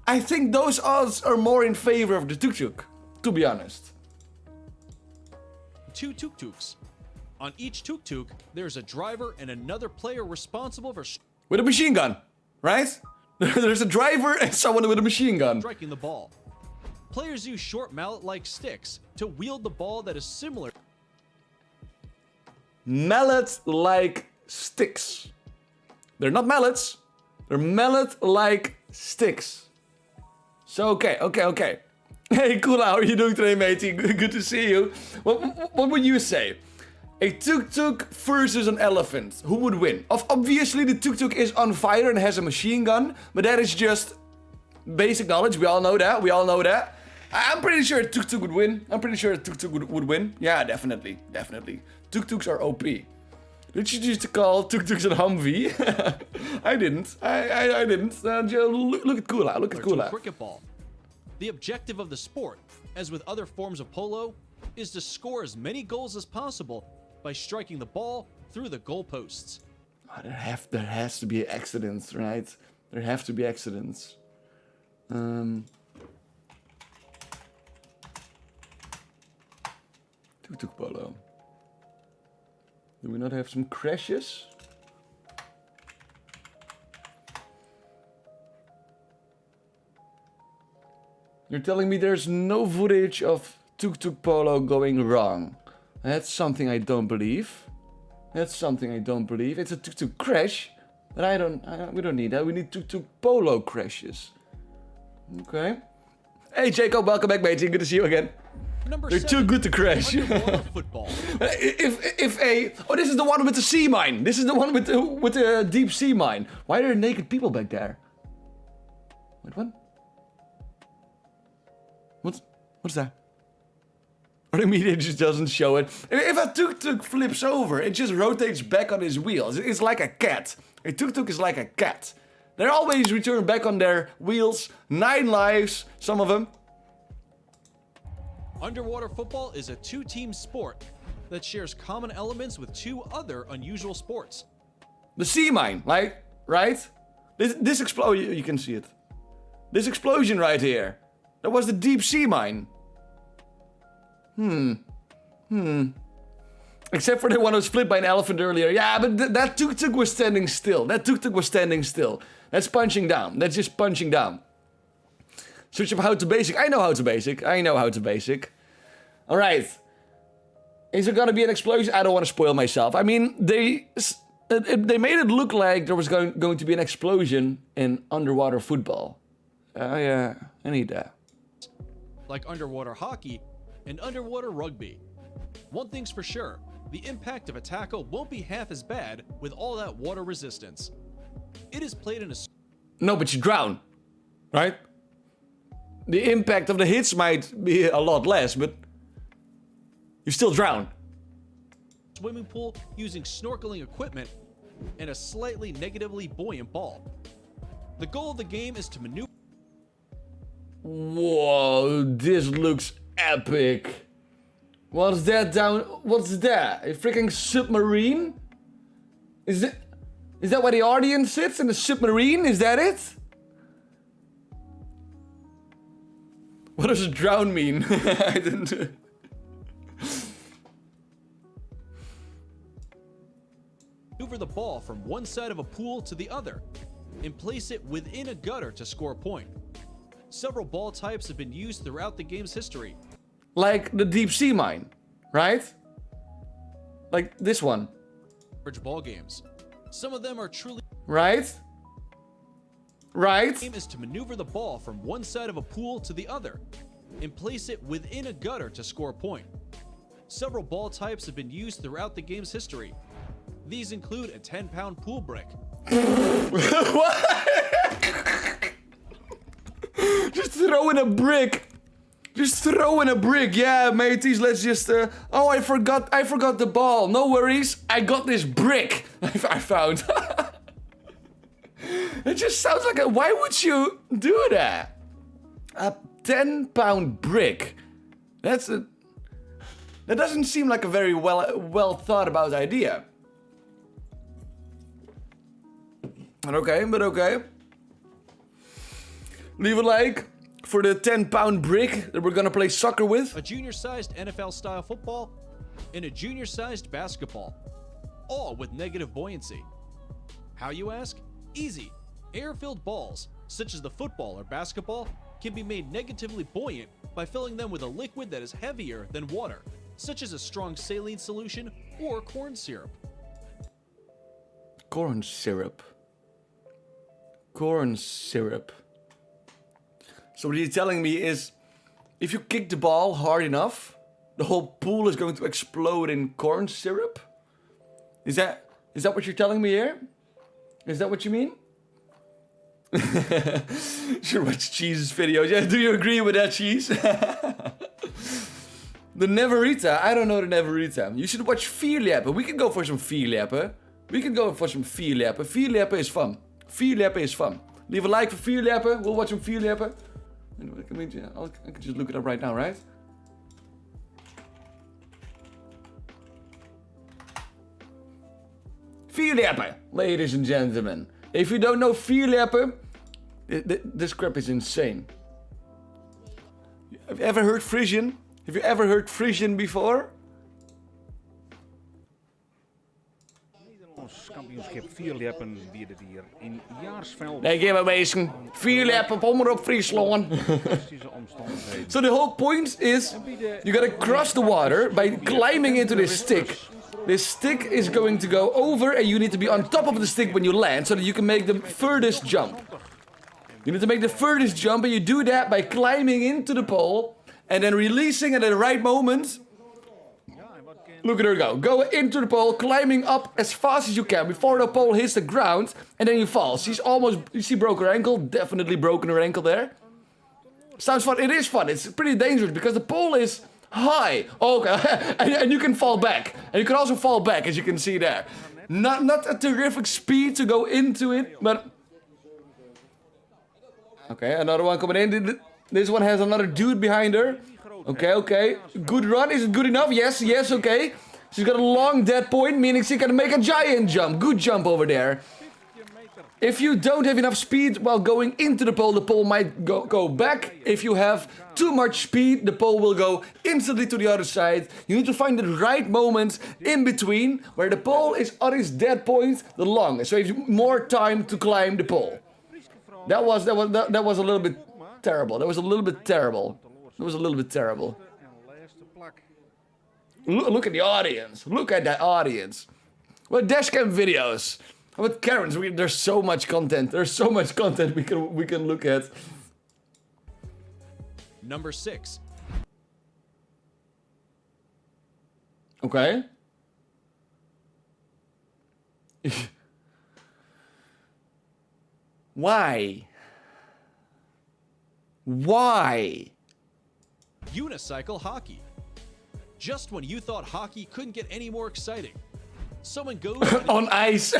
I think those odds are more in favor of the tuk-tuk, to be honest. 2 tuk-tuks. On each tuk-tuk, there's a driver and another player responsible for with a machine gun, right? There's a driver and someone with a machine gun. Striking the ball. Players use short mallet-like sticks to wield the ball that is similar. Mallet-like sticks. They're not mallets. They're mallet-like sticks. So, okay. Hey, Kula, how are you doing today, matey? Good to see you. What would you say? A tuk-tuk versus an elephant. Who would win? Obviously, the tuk-tuk is on fire and has a machine gun. But that is just basic knowledge. We all know that. I'm pretty sure a tuk-tuk would win. Would win. Yeah, definitely. Tuk-tuks are OP. Did you used to call tuk-tuks a Humvee? I didn't. I didn't. Look at Kula. Look at Kula. Cricket ball. The objective of the sport, as with other forms of polo, is to score as many goals as possible by striking the ball through the goalposts. Oh, there has to be accidents, right? There have to be accidents. Tuk-tuk polo. Do we not have some crashes? You're telling me there's no footage of tuk-tuk polo going wrong. That's something I don't believe. It's a tuk-tuk crash. But we don't need that. We need tuk-tuk polo crashes. Okay. Hey Jacob, welcome back, matey. Good to see you again. They're too good to crash. Football. Oh, this is the one with the sea mine. This is the one with the deep sea mine. Why are there naked people back there? Wait, what? What's that? Or the media just doesn't show it. If a tuk-tuk flips over, it just rotates back on his wheels. It's like a cat. A tuk-tuk is like a cat. They always return back on their wheels. 9 lives, some of them. Underwater football is a 2-team sport that shares common elements with 2 other unusual sports. The sea mine, like, right? This explosion, you can see it. This explosion right here. That was the deep sea mine. Except for the one that was flipped by an elephant earlier. Yeah, but that tuk-tuk was standing still. That's punching down. That's just punching down. Search up how to basic. I know how to basic. Alright. Is there gonna be an explosion? I don't want to spoil myself. I mean, they made it look like there was going to be an explosion in underwater football. Yeah, I need that. Like underwater hockey and underwater rugby. One thing's for sure, the impact of a tackle won't be half as bad with all that water resistance. It is played in a... No, but you drown, right? The impact of the hits might be a lot less, but you still drown. Swimming pool using snorkeling equipment and a slightly negatively buoyant ball. The goal of the game is to maneuver... Whoa, this looks epic. What's that down? What's that? A freaking submarine? Is that where the audience sits, in the submarine? Is that it? What does drown mean? I didn't. Maneuver the ball from one side of a pool to the other and place it within a gutter to score a point. Several ball types have been used throughout the game's history. Like the deep sea mine, right? Like this one. Average ball games. Some of them are truly... Right? Right? The game is to maneuver the ball from one side of a pool to the other and place it within a gutter to score a point. Several ball types have been used throughout the game's history. These include a 10-pound pool brick. What? Just throw in a brick. Yeah, mateys, let's just... Oh, I forgot the ball. No worries. I got this brick I found. It just sounds like a... Why would you do that? A 10-pound brick. That's a... That doesn't seem like a very well thought about idea. But okay. Leave a like for the 10-pound brick that we're gonna play soccer with. A junior-sized NFL-style football, and a junior-sized basketball, all with negative buoyancy. How, you ask? Easy. Air-filled balls, such as the football or basketball, can be made negatively buoyant by filling them with a liquid that is heavier than water, such as a strong saline solution or corn syrup. Corn syrup. Corn syrup. So what you're telling me is, if you kick the ball hard enough, the whole pool is going to explode in corn syrup? Is that what you're telling me here? Is that what you mean? Should watch Cheese's videos. Yeah, do you agree with that, Cheese? The Neverita. I don't know the Neverita. You should watch Vierleppen. We can go for some Vierleppen. Vierleppen is fun. Vierleppen is fun. Leave a like for Vierleppen. We'll watch some Vierleppen. I can just look it up right now, right? Vierleppen, ladies and gentlemen. If you don't know Vierleppen, this crap is insane. Have you ever heard Frisian? Have you ever heard Frisian before? Kampioenschap Vierleppen biedt hier in Jaarsveld. Nee, geef maar wezen. Vierleppen, pommer op Friesland. So the whole point is, you gotta cross the water by climbing into this stick. This stick is going to go over and you need to be on top of the stick when you land so that you can make the furthest jump. You need to make the furthest jump and you do that by climbing into the pole and then releasing at the right moment. Look at her go. Go into the pole, climbing up as fast as you can before the pole hits the ground and then you fall. She's almost, she broke her ankle, definitely broken her ankle there. Sounds fun. It is fun. It's pretty dangerous because the pole is high. Okay, and you can fall back. And you can also fall back, as you can see there. Not a terrific speed to go into it, but... Okay, another one coming in. This one has another dude behind her. Okay. Good run. Is it good enough? Yes, okay. She's got a long dead point, meaning she can make a giant jump. Good jump over there. If you don't have enough speed while going into the pole might go back. If you have too much speed, the pole will go instantly to the other side. You need to find the right moment in between, where the pole is on its dead point the longest. So you have more time to climb the pole. That was a little bit terrible. Look at the audience. Look at that audience. Well, dashcam videos. How about Karens? There's so much content. There's so much content we can look at. Number 6. Okay. Why? Unicycle hockey. Just when you thought hockey couldn't get any more exciting, someone goes on ice.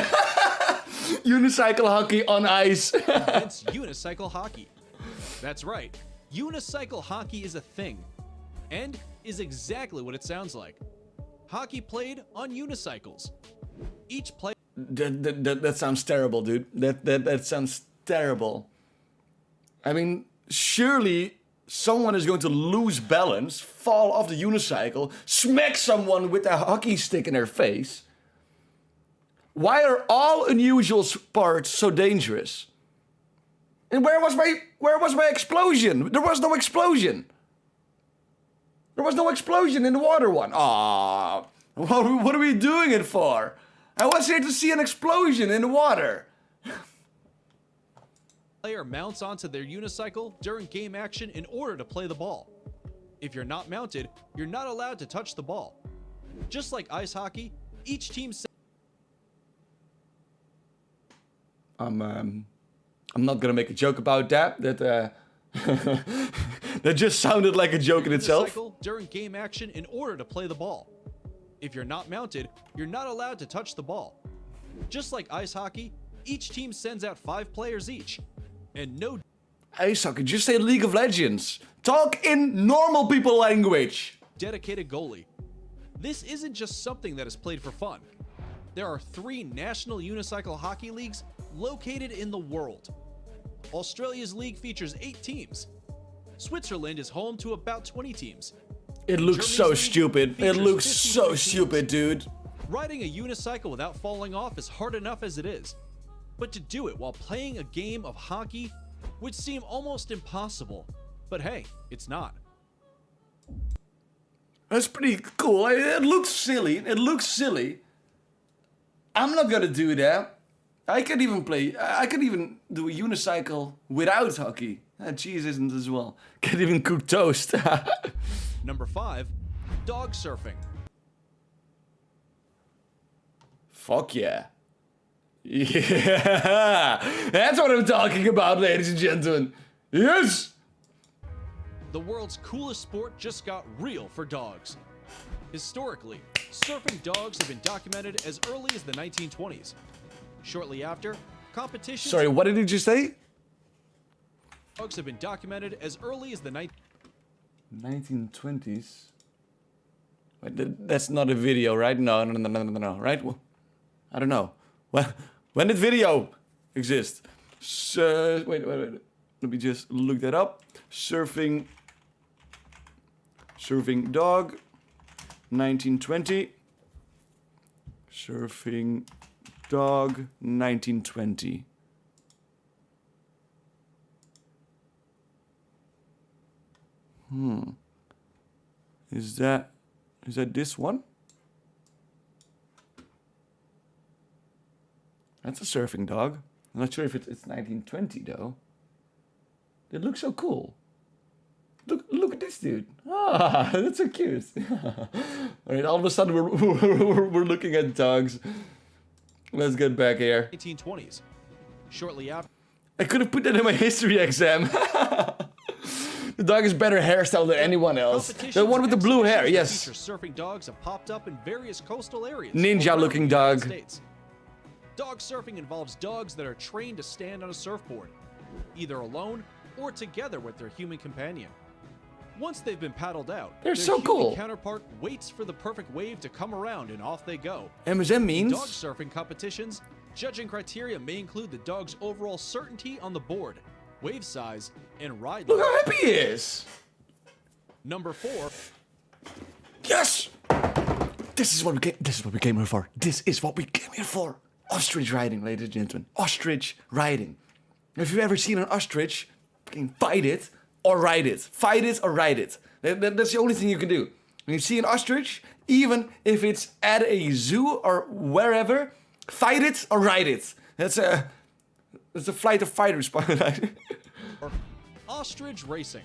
Unicycle hockey on ice. It's unicycle hockey. That's right. Unicycle hockey is a thing, and is exactly what it sounds like. Hockey played on unicycles. Each player. That sounds terrible, dude. That sounds terrible. I mean, surely someone is going to lose balance, fall off the unicycle, smack someone with a hockey stick in their face. Why are all unusual parts so dangerous? And where was my explosion? There was no explosion. There was no explosion in the water one. Ah, what are we doing it for? I was here to see an explosion in the water. Player mounts onto their unicycle during game action in order to play the ball. If you're not mounted, you're not allowed to touch the ball. Just like ice hockey, each team. I'm not gonna make a joke about that. That just sounded like a joke in itself. During game action in order to play the ball. If you're not mounted, you're not allowed to touch the ball. Just like ice hockey, Each team sends out 5 players each, and no Ice hockey, just say League of Legends. Talk in normal people language. dedicated goalie. This isn't just something that is played for fun. There are 3 national unicycle hockey leagues located in the world. Australia's league features 8 teams. Switzerland is home to about 20 teams. It looks Germany's so league stupid. It features looks 53 so teams. stupid, dude. Riding a unicycle without falling off is hard enough as it is. But to do it while playing a game of hockey would seem almost impossible. But hey, it's not. That's pretty cool. It looks silly. It looks silly. I'm not gonna do that. I could even do a unicycle without hockey. Cheese isn't as well. Can't even cook toast. Number 5, dog surfing. Fuck yeah. Yeah. That's what I'm talking about, ladies and gentlemen. Yes. The world's coolest sport just got real for dogs. Historically, surfing dogs have been documented as early as the 1920s. Shortly after, competitions Sorry, what did you just say? dogs have been documented as early as the 1920s. Wait, that's not a video, right? No, right? Well, I don't know. Well, when did video exist? Wait. Let me just look that up. Surfing dog, 1920. Surfing dog, 1920. Is that this one? That's a surfing dog. I'm not sure if it's 1920 though. It looks so cool. Look at this dude. Ah, that's so cute. All right, all of a sudden we're looking at dogs. Let's get back here. 1920s. Shortly after, I could have put that in my history exam. The dog has better hairstyle than anyone else. The one with the blue hair, yes. Surfing dogs have popped up in various coastal areas. Ninja-looking around the United dog. States. Dog surfing involves dogs that are trained to stand on a surfboard, either alone or together with their human companion. Once they've been paddled out, They're their so human cool. counterpart waits for the perfect wave to come around and off they go. MSM In means... dog surfing competitions, judging criteria may include the dog's overall certainty on the board, wave size, and ride Look length. how happy he is. Number 4, Yes! This is what we came here for. This is what we came here for. Ostrich riding, ladies and gentlemen. Ostrich riding. If you've ever seen an ostrich, fucking fight it or ride it. Fight it or ride it. That's the only thing you can do. When you see an ostrich, even if it's at a zoo or wherever, fight it or ride it. That's a flight or fight response. ostrich racing.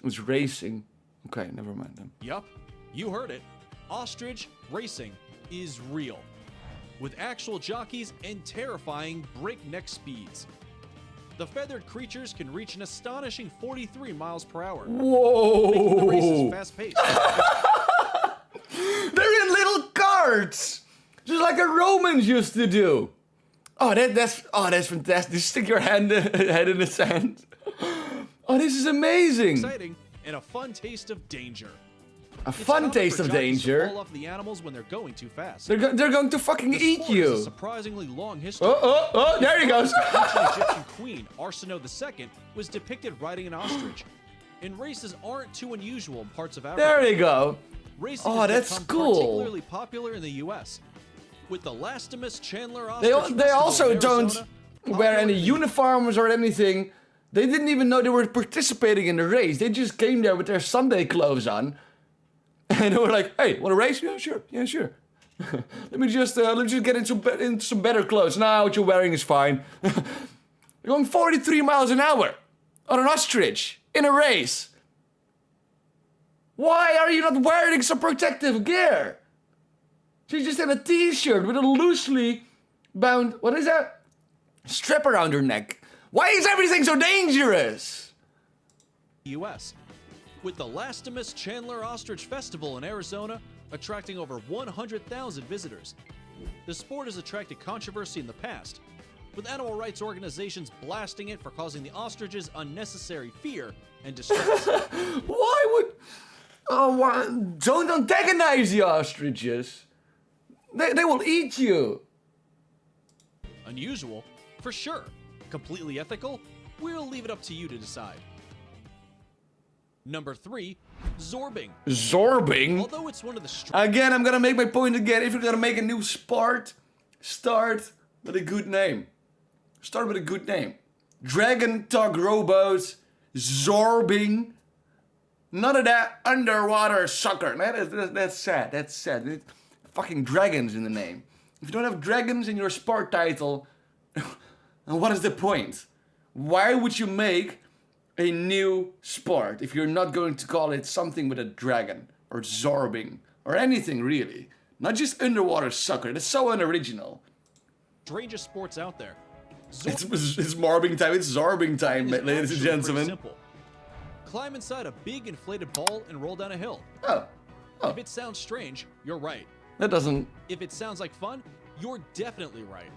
It's racing. Okay, never mind then. Yup, you heard it. Ostrich racing is real, with actual jockeys and terrifying breakneck speeds. The feathered creatures can reach an astonishing 43 miles per hour. Making the races Whoa! fast-paced. They're in little carts, just like the Romans used to do. Oh, that's fantastic. Stick your head in the sand. Oh, this is amazing. Exciting and a fun taste of danger. A It's fun common taste for of jockeys to danger. fall off the animals when they're going too fast. They're going to fucking The eat sport has a you. surprisingly long history. Oh, there he goes. The ancient Egyptian queen Arsinoe II was depicted riding an ostrich, and races aren't too unusual in parts of Africa. There you go. Racing Oh, has that's become cool. particularly popular in the U.S. with the Lastimus Chandler They Ostrich they Festival also in don't Arizona, wear any popular in- uniforms or anything. They didn't even know they were participating in the race. They just came there with their Sunday clothes on. And they were like, "Hey, want to race? Yeah, sure. let me just get into some better clothes. Nah, what you're wearing is fine." You're going 43 miles an hour on an ostrich in a race. Why are you not wearing some protective gear? She's just in a t-shirt with a loosely bound, what is that? Strap around her neck. Why is everything so dangerous? U.S. with the Lastimus Chandler Ostrich Festival in Arizona attracting over 100,000 visitors. The sport has attracted controversy in the past, with animal rights organizations blasting it for causing the ostriches unnecessary fear and distress. Why would... Oh, why? Don't antagonize the ostriches. They will eat you. Unusual? For sure. Completely ethical? We'll leave it up to you to decide. Number 3, zorbing. Zorbing? Although it's one of the Again, I'm gonna make my point again. If you're gonna make a new sport, start with a good name. Start with a good name. Dragon Tug Rowboat, zorbing. None of that underwater soccer. That's sad. That's sad. Fucking dragons in the name. If you don't have dragons in your sport title, then what is the point? Why would you make a new sport if you're not going to call it something with a dragon or zorbing or anything really? Not just underwater soccer. That's so unoriginal. strangest sports out there. It's marbing time. It's zorbing time, ladies and gentlemen. Simple. Climb inside a big inflated ball and roll down a hill. Oh. If it sounds strange, you're right. That doesn't... If it sounds like fun, you're definitely right.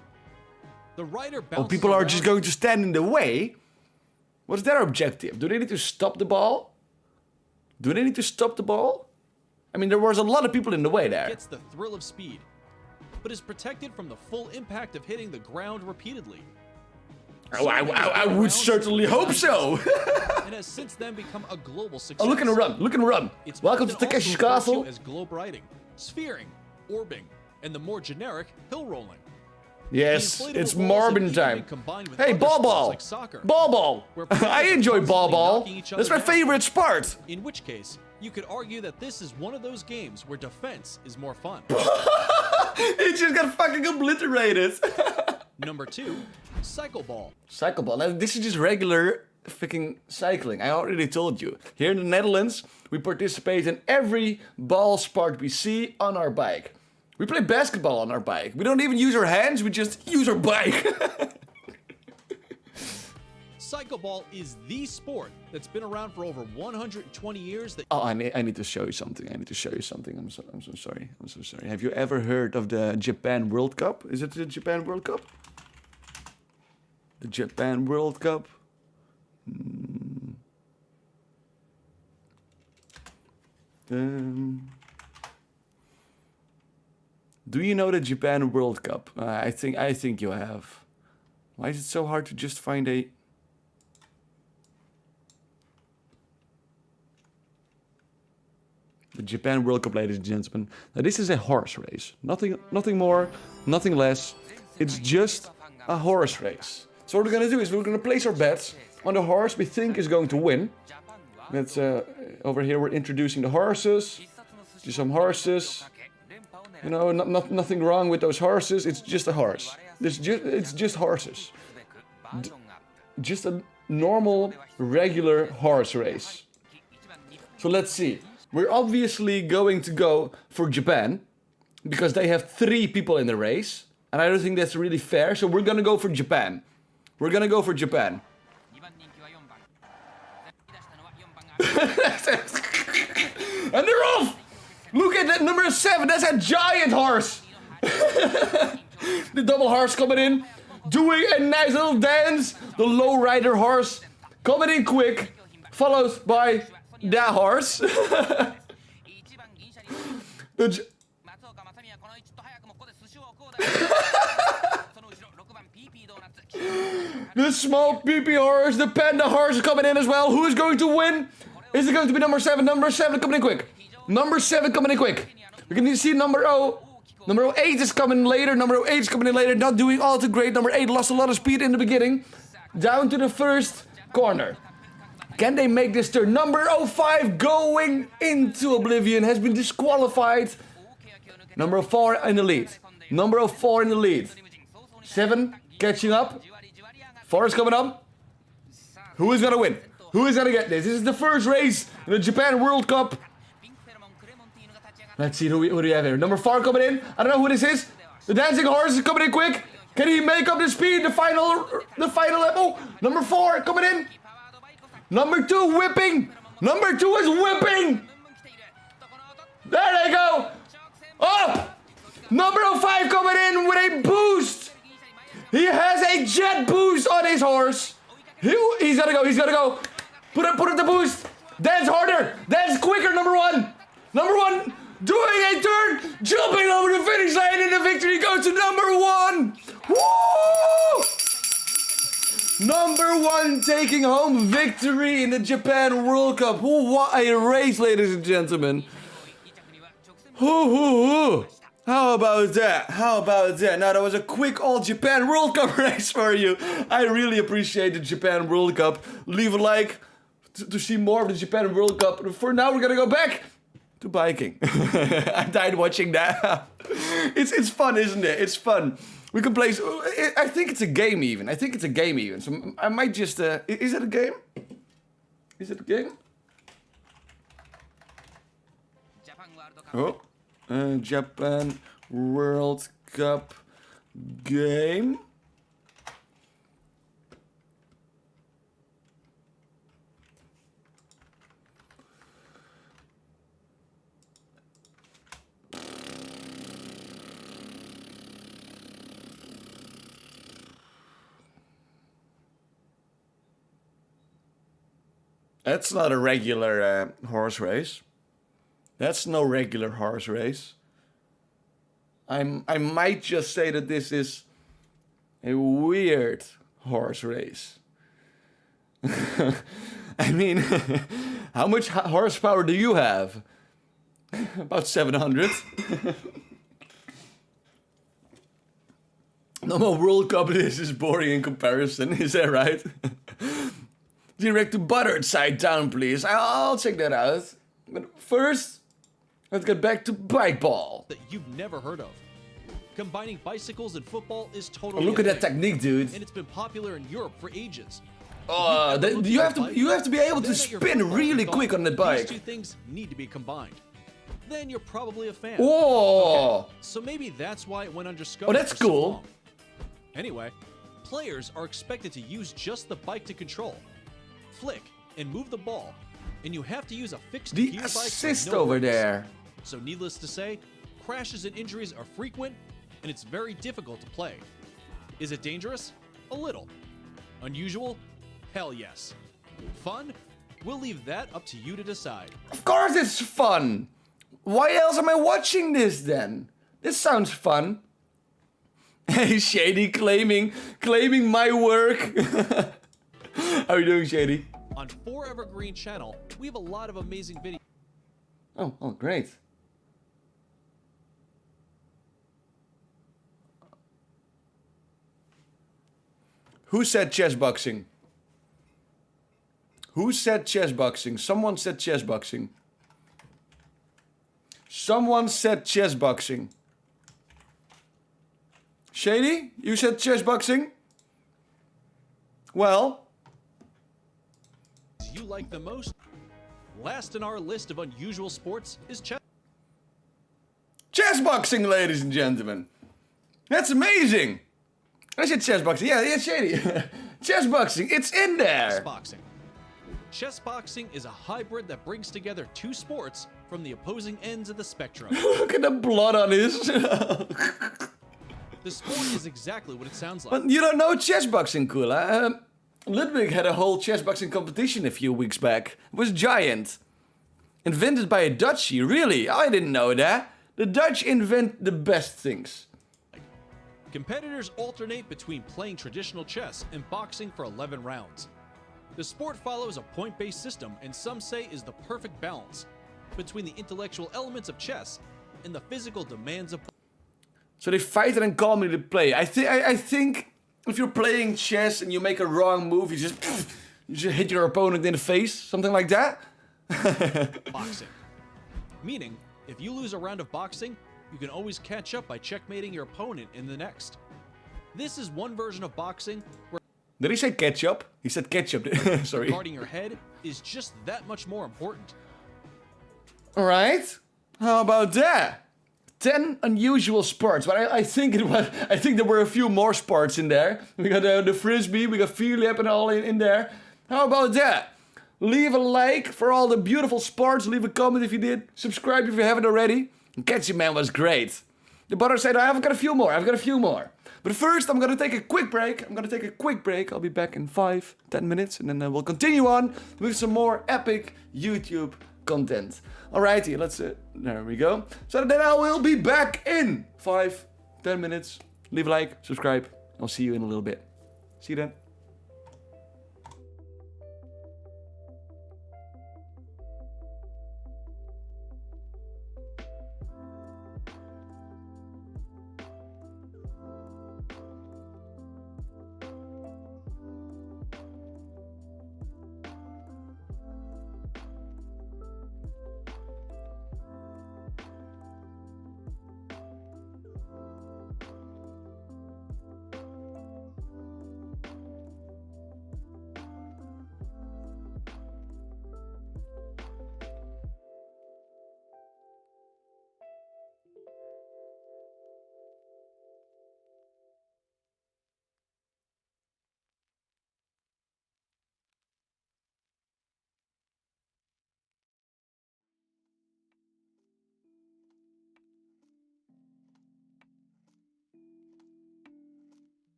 The rider bounces people are around. just going to stand in the way? What's their objective? Do they need to stop the ball? Do they need to stop the ball? I mean, there was a lot of people in the way there. Gets the thrill of speed, but is protected from the full impact of hitting the ground repeatedly. Oh, I would certainly hope so. And has since then become a global success. Oh, look at him run. Look at him run. It's Welcome to often Takeshi's also referred Castle. to as globe riding, sphering, orbing, and the more generic hill rolling. Yes, The inflatable it's balls Marvin have even time. been combined with Hey, other ball sports ball. like soccer, Ball ball. where players I are enjoy ball constantly ball. knocking each other That's my down. favorite sport. In which case, you could argue that this is one of those games where defense is more fun. It just got fucking obliterated. Number 2, cycle ball. Cycle ball. Now, this is just regular freaking cycling. I already told you. Here in the Netherlands, we participate in every ball sport we see on our bike. We play basketball on our bike. We don't even use our hands, we just use our bike. Cycle ball is the sport that's been around for over 120 years. That Oh, I need to show you something. I need to show you something. I'm so sorry. I'm so sorry. Have you ever heard of the Japan World Cup? Is it the Japan World Cup? The Japan World Cup? Do you know the Japan World Cup? I think you have. Why is it so hard to just find a... The Japan World Cup, ladies and gentlemen. Now this is a horse race. Nothing more, nothing less. It's just a horse race. So what we're gonna do is we're gonna place our bets on the horse we think is going to win. That's over here we're introducing the horses. Just some horses. You know, nothing wrong with those horses. It's just a horse. It's just horses. Just a normal, regular horse race. So let's see. We're obviously going to go for Japan because they have 3 people in the race. And I don't think that's really fair. So we're going to go for Japan. We're going to go for Japan. And they're off! Look at that number 7. That's a giant horse. The double horse coming in. Doing a nice little dance. The low rider horse coming in quick. Followed by that horse. The small PP horse, the panda horse is coming in as well. Who is going to win? Is it going to be number 7? Number 7 coming in quick. Number 7 coming in quick. We can see number 8 is coming later. Number 8 is coming in later. Not doing all too great. Number 8 lost a lot of speed in the beginning. Down to the first corner. Can they make this turn? Number 5 going into oblivion has been disqualified. Number 4 in the lead. Number 4 in the lead. 7 catching up. 4 is coming up. Who is gonna win? Who is gonna get this? This is the first race in the Japan World Cup. Let's see who do we have here. Number 4 coming in. I don't know who this is. The dancing horse is coming in quick. Can he make up the speed? The final level. Number 4 coming in. Number 2 whipping. Number 2 is whipping. There they go. Oh! Number 5 coming coming in with a boost. He has a jet boost on his horse. He's gotta go. He's gotta go. Put it the boost. Dance harder. Dance quicker. Number one. Number one. Doing a turn. Jumping over the finish line, and the victory goes to number one. Woo! Number one taking home victory in the Japan World Cup. What a race, ladies and gentlemen. How about that? How about that? Now, that was a quick all-Japan World Cup race for you. I really appreciate the Japan World Cup. Leave a like to see more of the Japan World Cup. For now, we're gonna go back to biking. I died watching that. It's fun, isn't it? It's fun. We can play... I think it's a game even. So I might just... is it a game? Is it a game? Oh. Japan World Cup game. That's not a regular horse race. That's no regular horse race. I might just say that this is a weird horse race. I mean, how much horsepower do you have? About 700. No more World Cup, this is boring in comparison, is that right? Direct to buttered side down, please. I'll check that out. But first, let's get back to bike ball. That you've never heard of. Combining bicycles and football is totally. Oh, look at that technique, dude. And it's been popular in Europe for ages. You have to be able to spin really quick on that bike. These two things need to be combined. Then you're probably a fan. Oh. Okay, so maybe that's why it went undiscovered. Oh, that's for so cool. long. Anyway, players are expected to use just the bike to control, flick, and move the ball, and you have to use a fixed The gear bike. assist with no over brakes. there. So needless to say, crashes and injuries are frequent, and it's very difficult to play. Is it dangerous? A little. Unusual? Hell yes. Fun? We'll leave that up to you to decide. Of course it's fun. Why else am I watching this then? This sounds fun. Hey, Shady, claiming my work. How are you doing, Shady? On 4 Evergreen Channel, we have a lot of amazing videos. Oh, great. Who said chess boxing? Who said chess boxing? Someone said chess boxing. Someone said chess boxing. Shady, you said chess boxing? Well, You like the most? Last in our list of unusual sports is chess. Chess boxing, ladies and gentlemen. That's amazing. I said chess boxing. Yeah, Shady. Chess boxing, it's in there. Chess boxing. Chess boxing is a hybrid that brings together 2 sports from the opposing ends of the spectrum. Look at the blood on his. The sport is exactly what it sounds like. But you don't know chess boxing, Kula. Ludwig had a whole chess boxing competition a few weeks back. It was giant. Invented by a Dutchie, really? I didn't know that. The Dutch invent the best things. Competitors alternate between playing traditional chess and boxing for 11 rounds. The sport follows a point-based system and some say is the perfect balance between the intellectual elements of chess and the physical demands of... So they fight and then calmly play. I think if you're playing chess and you make a wrong move, you just hit your opponent in the face, something like that. Boxing. Meaning, if you lose a round of boxing, you can always catch up by checkmating your opponent in the next. This is one version of boxing where... Did he say ketchup? He said ketchup. Sorry. Guarding your head is just that much more important. All right. How about that? 10 unusual sports, but I think there were a few more sports in there. We got the frisbee, we got Philip and all in there. How about that? Leave a like for all the beautiful sports. Leave a comment if you did. Subscribe if you haven't already. Catchy Man was great. The butter said, I've got a few more. But first, I'm gonna take a quick break. I'll be back in 5-10 minutes, and then we'll continue on with some more epic YouTube content. Alrighty, let's, there we go. So then I will be back in 5-10 minutes. Leave a like, subscribe. I'll see you in a little bit. See you then.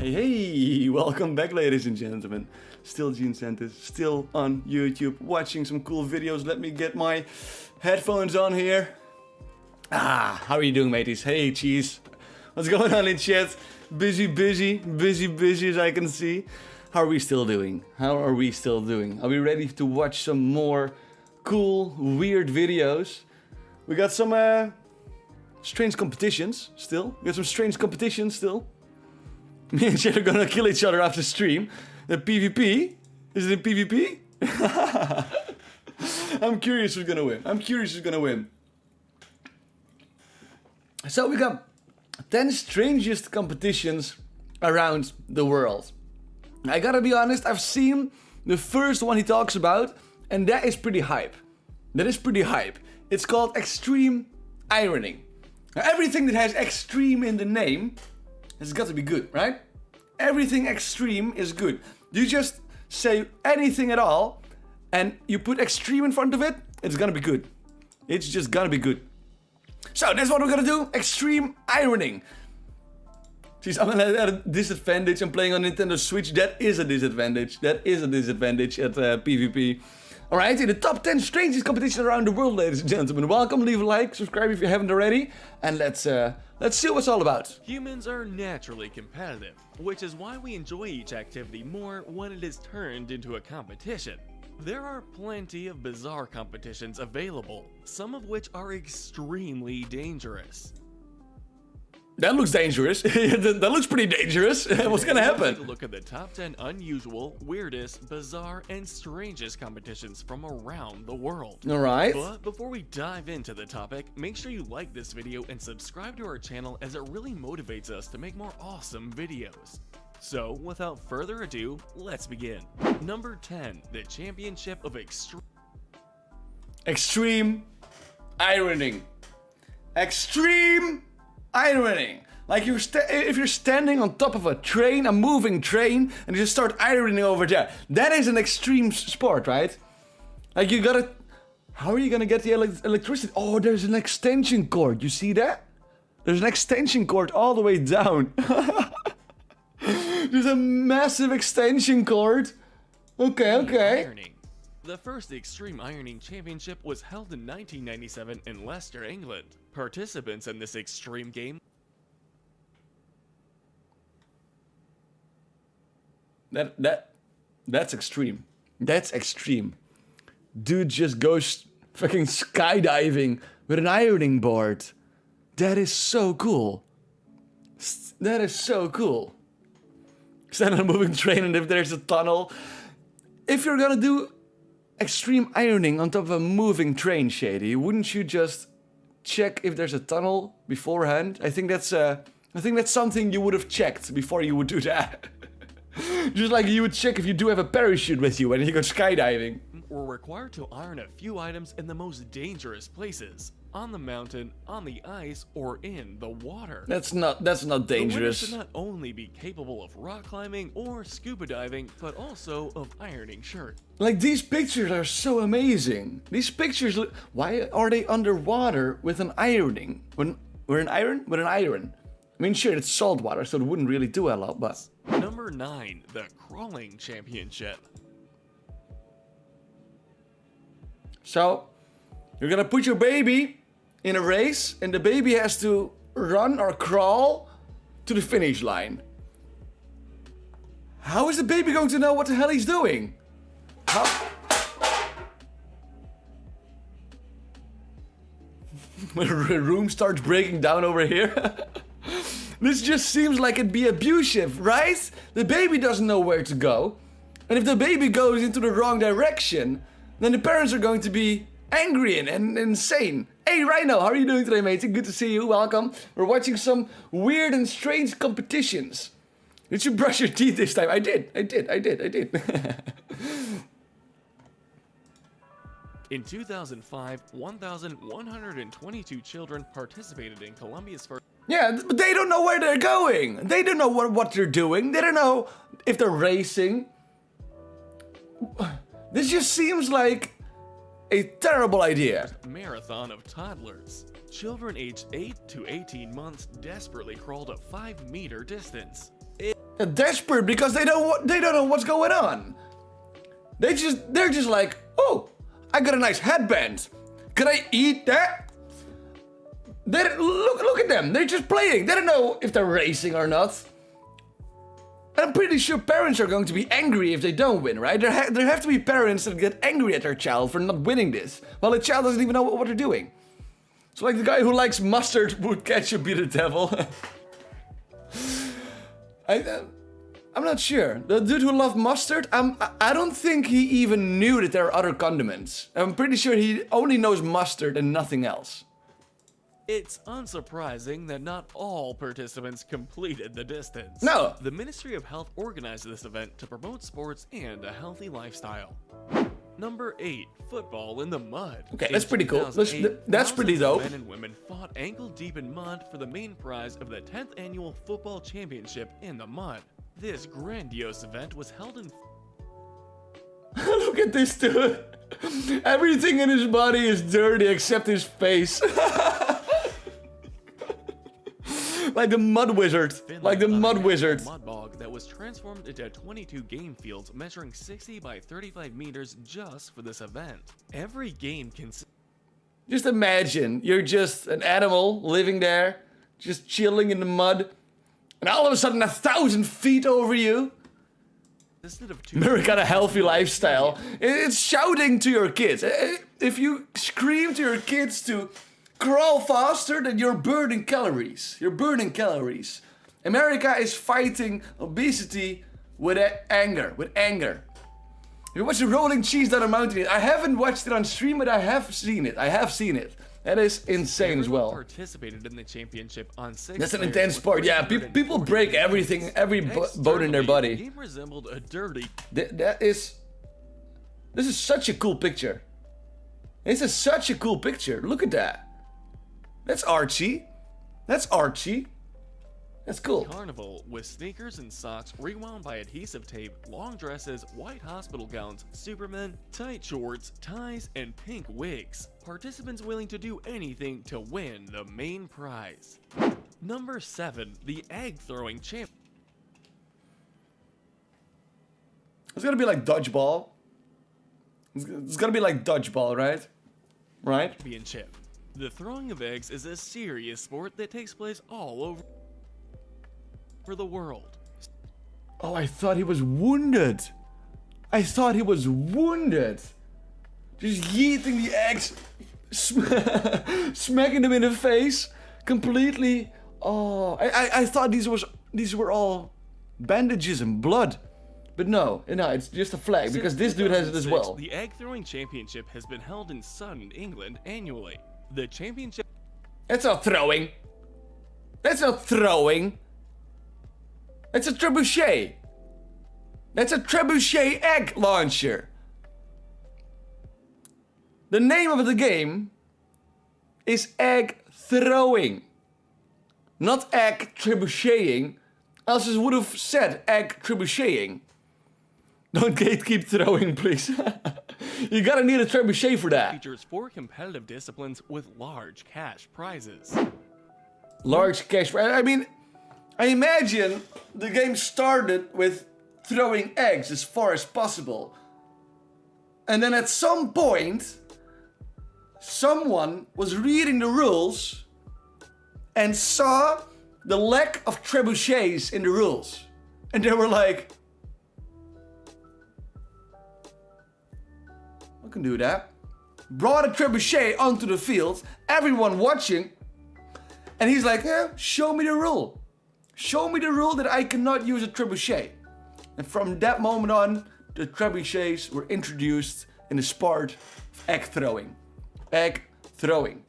Hey, welcome back, ladies and gentlemen. Still Gene Santis, still on YouTube, watching some cool videos. Let me get my headphones on here. How are you doing, mateys? Hey, Cheese. What's going on in chat? Busy as I can see. How are we still doing? Are we ready to watch some more cool, weird videos? We got some strange competitions still. Me and Chet are gonna kill each other after stream. The PvP? Is it in PvP? I'm curious who's gonna win. So we got 10 strangest competitions around the world. I gotta be honest, I've seen the first one he talks about, and that is pretty hype. It's called extreme ironing. Now, everything that has extreme in the name has got to be good, right? Everything extreme is good. You just say anything at all, and you put extreme in front of it, it's gonna be good. It's just gonna be good. So that's what we're gonna do, extreme ironing. Jeez, I'm at a disadvantage. I'm playing on Nintendo Switch. That is a disadvantage at PvP. Alright, in the top 10 strangest competitions around the world, ladies and gentlemen. Welcome, leave a like, subscribe if you haven't already, and let's see what it's all about. Humans are naturally competitive, which is why we enjoy each activity more when it is turned into a competition. There are plenty of bizarre competitions available, some of which are extremely dangerous. That looks dangerous. That looks pretty dangerous. What's gonna happen? Take a look at the top 10 unusual, weirdest, bizarre, and strangest competitions from around the world. Alright. But before we dive into the topic, make sure you like this video and subscribe to our channel, as it really motivates us to make more awesome videos. So, without further ado, let's begin. Number 10, the Championship of Extreme ironing. Extreme ironing. Like if you're standing on top of a train, a moving train, and you just start ironing over there. That is an extreme sport, right? Like you gotta... How are you gonna get the electricity? Oh, there's an extension cord. You see that? There's an extension cord all the way down. There's a massive extension cord. Okay. Ironing. The first Extreme Ironing Championship was held in 1997 in Leicester, England. Participants in this extreme game... That's extreme. That's extreme. Dude just goes fucking skydiving with an ironing board. That is so cool. Stand on a moving train, and if there's a tunnel... If you're gonna do extreme ironing on top of a moving train, Shady, wouldn't you just check if there's a tunnel beforehand? I think that's something you would have checked before you would do that. Just like you would check if you do have a parachute with you when you go skydiving. We're required to iron a few items in the most dangerous places. On the mountain, on the ice, or in the water. That's not dangerous. The winner should not only be capable of rock climbing or scuba diving, but also of ironing shirts. Like, these pictures are so amazing. These pictures look... Why are they underwater with an ironing? With an iron? With an iron. I mean, sure, it's salt water, so it wouldn't really do a lot, but... Number 9, the Crawling Championship. So, you're gonna put your baby in a race, and the baby has to run or crawl to the finish line. How is the baby going to know what the hell he's doing? How? The room starts breaking down over here. This just seems like it'd be abusive, right? The baby doesn't know where to go. And if the baby goes into the wrong direction, then the parents are going to be angry and insane. Hey Rhino, how are you doing today, mate? Good to see you, welcome. We're watching some weird and strange competitions. Did you brush your teeth this time? I did. In 2005, 1,122 children participated in Colombia's first... Yeah, but they don't know where they're going. They don't know what they're doing. They don't know if they're racing. This just seems like a terrible idea. Marathon of toddlers. Children aged 8 to 18 months desperately crawled a 5-meter distance. They're desperate because they don't know what's going on. They're just like, oh, I got a nice headband. Can I eat that? Look at them. They're just playing. They don't know if they're racing or not. And I'm pretty sure parents are going to be angry if they don't win, right? There have to be parents that get angry at their child for not winning this, while the child doesn't even know what they're doing. So like the guy who likes mustard would ketchup be the devil. I'm not sure. The dude who loved mustard, I don't think he even knew that there are other condiments. I'm pretty sure he only knows mustard and nothing else. It's unsurprising that not all participants completed the distance. No. The Ministry of Health organized this event to promote sports and a healthy lifestyle. Number 8, football in the mud. Okay, In that's pretty cool. 2008, That's pretty thousands of dope. Men and women fought ankle deep in mud for the main prize of the 10th annual football championship in the mud. This grandiose event was held in... Look at this dude. Everything in his body is dirty except his face. Like the mud wizard. Like the mud wizard. Mud bog that was transformed into 22 game fields measuring 60 by 35 meters just for this event. Every game Just imagine you're just an animal living there, just chilling in the mud, and all of a sudden 1,000 feet over you. America, a healthy lifestyle. It's shouting to your kids. If you scream to your kids to crawl faster, then you're burning calories. You're burning calories. America is fighting obesity with anger. With anger. You watch the rolling cheese down a mountain. I haven't watched it on stream, but I have seen it. I have seen it. That is insane as well. Participated in the championship on 6 That's an intense sport. Yeah, people break everything, every bone in their The body. game resembled a dirty... This is such a cool picture. This is such a cool picture. Look at that. That's Archie. That's Archie. That's cool. Carnival with sneakers and socks rewound by adhesive tape, long dresses, white hospital gowns, Superman, tight shorts, ties, and pink wigs. Participants willing to do anything to win the main prize. Number 7, the egg throwing champ. It's gonna be like dodgeball. It's gonna be like dodgeball, right? Right? Championship. The throwing of eggs is a serious sport that takes place all over the world. Oh, I thought he was wounded. I thought he was wounded. Just yeeting the eggs, smacking them in the face, completely. Oh, I thought these were all bandages and blood. But no, it's just a flag because this dude has it as well. The egg throwing championship has been held in Sutton, England annually. The championship... That's not throwing. That's not throwing. That's a trebuchet. That's a trebuchet egg launcher. The name of the game is egg throwing. Not egg trebucheting. Else it would have said egg trebucheting. Don't gatekeep throwing, please. You gotta need a trebuchet for that. Features 4 competitive disciplines with large cash prizes. Large cash prize. I mean, I imagine the game started with throwing eggs as far as possible. And then at some point, someone was reading the rules and saw the lack of trebuchets in the rules. And they were like, I can do that. Brought a trebuchet onto the field, everyone watching, and he's like, show me the rule. Show me the rule that I cannot use a trebuchet. And from that moment on, the trebuchets were introduced in the sport of egg throwing. Egg throwing.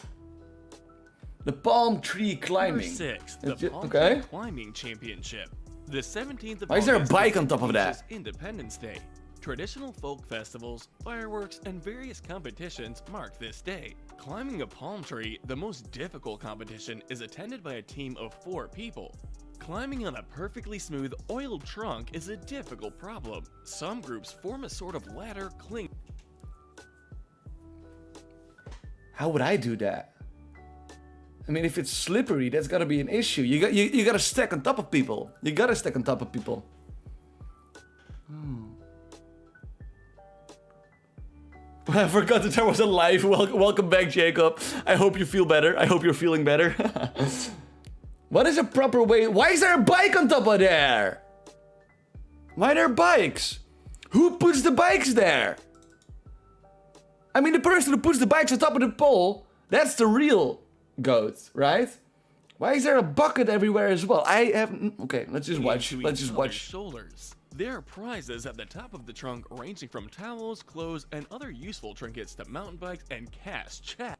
The palm tree climbing. Number 6, the palm tree climbing championship. The 17th of Why is there a August bike on top of that? is Independence Day. Traditional folk festivals, fireworks, and various competitions mark this day. Climbing a palm tree, the most difficult competition, is attended by a team of 4 people. Climbing on a perfectly smooth, oiled trunk is a difficult problem. Some groups form a sort of ladder cling. How would I do that? I mean, if it's slippery, that's gotta be an issue. You gotta stack on top of people. You gotta stack on top of people. I forgot that there was a live. Welcome back, Jacob. I hope you feel better. I hope you're feeling better. What is a proper way? Why is there a bike on top of there? Why are there bikes? Who puts the bikes there? I mean, the person who puts the bikes on top of the pole, that's the real goat, right? Why is there a bucket everywhere as well? I haven't... Okay, let's just watch. Let's just watch. Shoulders. There are prizes at the top of the trunk ranging from towels, clothes, and other useful trinkets to mountain bikes and cash check.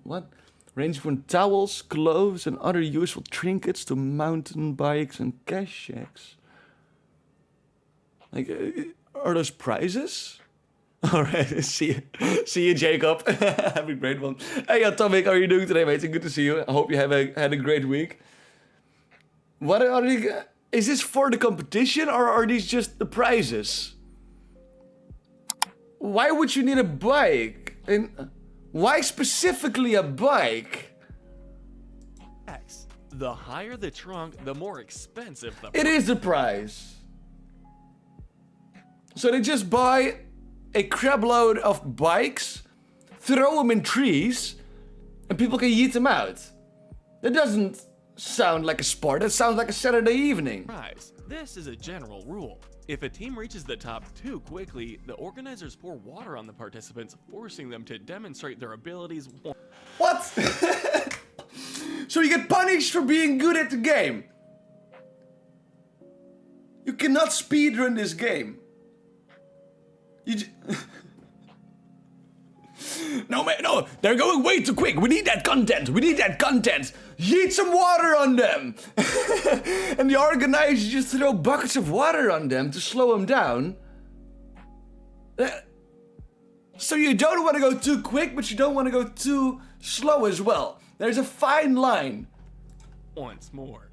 What? Ranging from towels, clothes, and other useful trinkets to mountain bikes and cash checks. Like, are those prizes? Alright, see you, Jacob. Have a great one. Hey, Atomic, how are you doing today, mate? Good to see you. I hope you had a great week. What are you... Is this for the competition, or are these just the prizes? Why would you need a bike? And why specifically a bike? The higher the trunk, the more expensive the... It is the prize. So they just buy a crap load of bikes, throw them in trees, and people can yeet them out. That doesn't sound like a sport, that sounds like a Saturday evening. Prize. This is a general rule. If a team reaches the top too quickly, the organizers pour water on the participants, forcing them to demonstrate their abilities. What? So you get punished for being good at the game. You cannot speedrun this game. No, man, no, they're going way too quick. We need that content. We need that content. Yeet some water on them. And the organizers just throw buckets of water on them to slow them down. So you don't want to go too quick, but you don't want to go too slow as well. There's a fine line. Once more.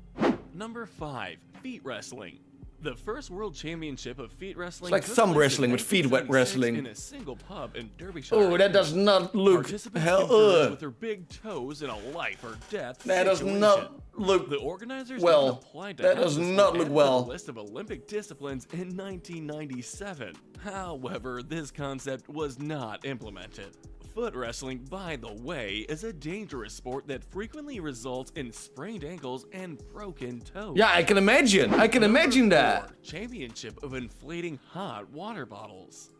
Number 5, feet wrestling. The first world championship of feet wrestling. It's like thumb wrestling with feet wrestling. In a single pub in Derbyshire. Oh, that does not look hell. With their big toes in a life or death. That does not look the organizers well. Applied to that does not look well. A list of Olympic disciplines in 1997. However, this concept was not implemented. Foot wrestling, by the way, is a dangerous sport that frequently results in sprained ankles and broken toes. Yeah, I can imagine. I can imagine that. Championship of inflating hot water bottles.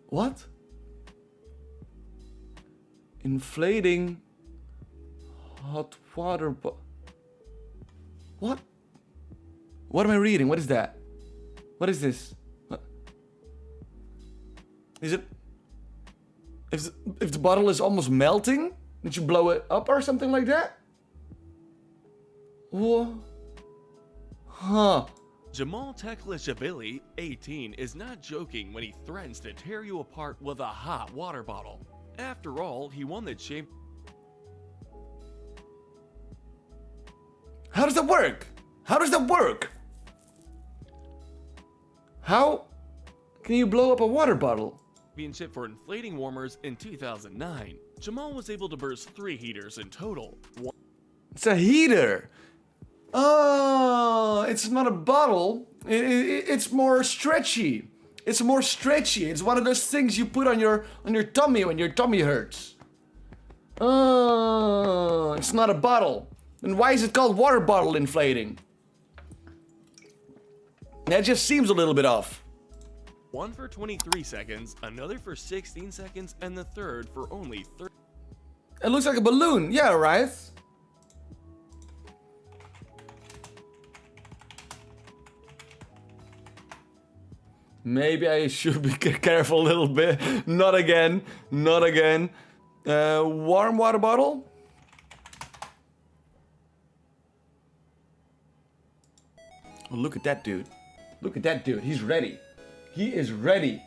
What? Inflating hot water What? What am I reading? What is that? What is this? What? Is it... If the bottle is almost melting, did you blow it up or something like that? What? Huh. Jamal Teklishvili, 18, is not joking when he threatens to tear you apart with a hot water bottle. After all, he won the champ... How does that work? How does that work? How can you blow up a water bottle? Championship for inflating warmers in 2009. Jamal was able to burst 3 heaters in total. It's a heater. Oh, it's not a bottle. It's more stretchy. It's more stretchy. It's one of those things you put on your tummy when your tummy hurts. Oh, it's not a bottle. Then why is it called water bottle inflating? That just seems a little bit off. One for 23 seconds, another for 16 seconds, and the third for only 30. It looks like a balloon. Yeah, right? Maybe I should be careful a little bit. Not again. Not again. Warm water bottle. Oh, look at that dude. Look at that dude. He's ready. He is ready.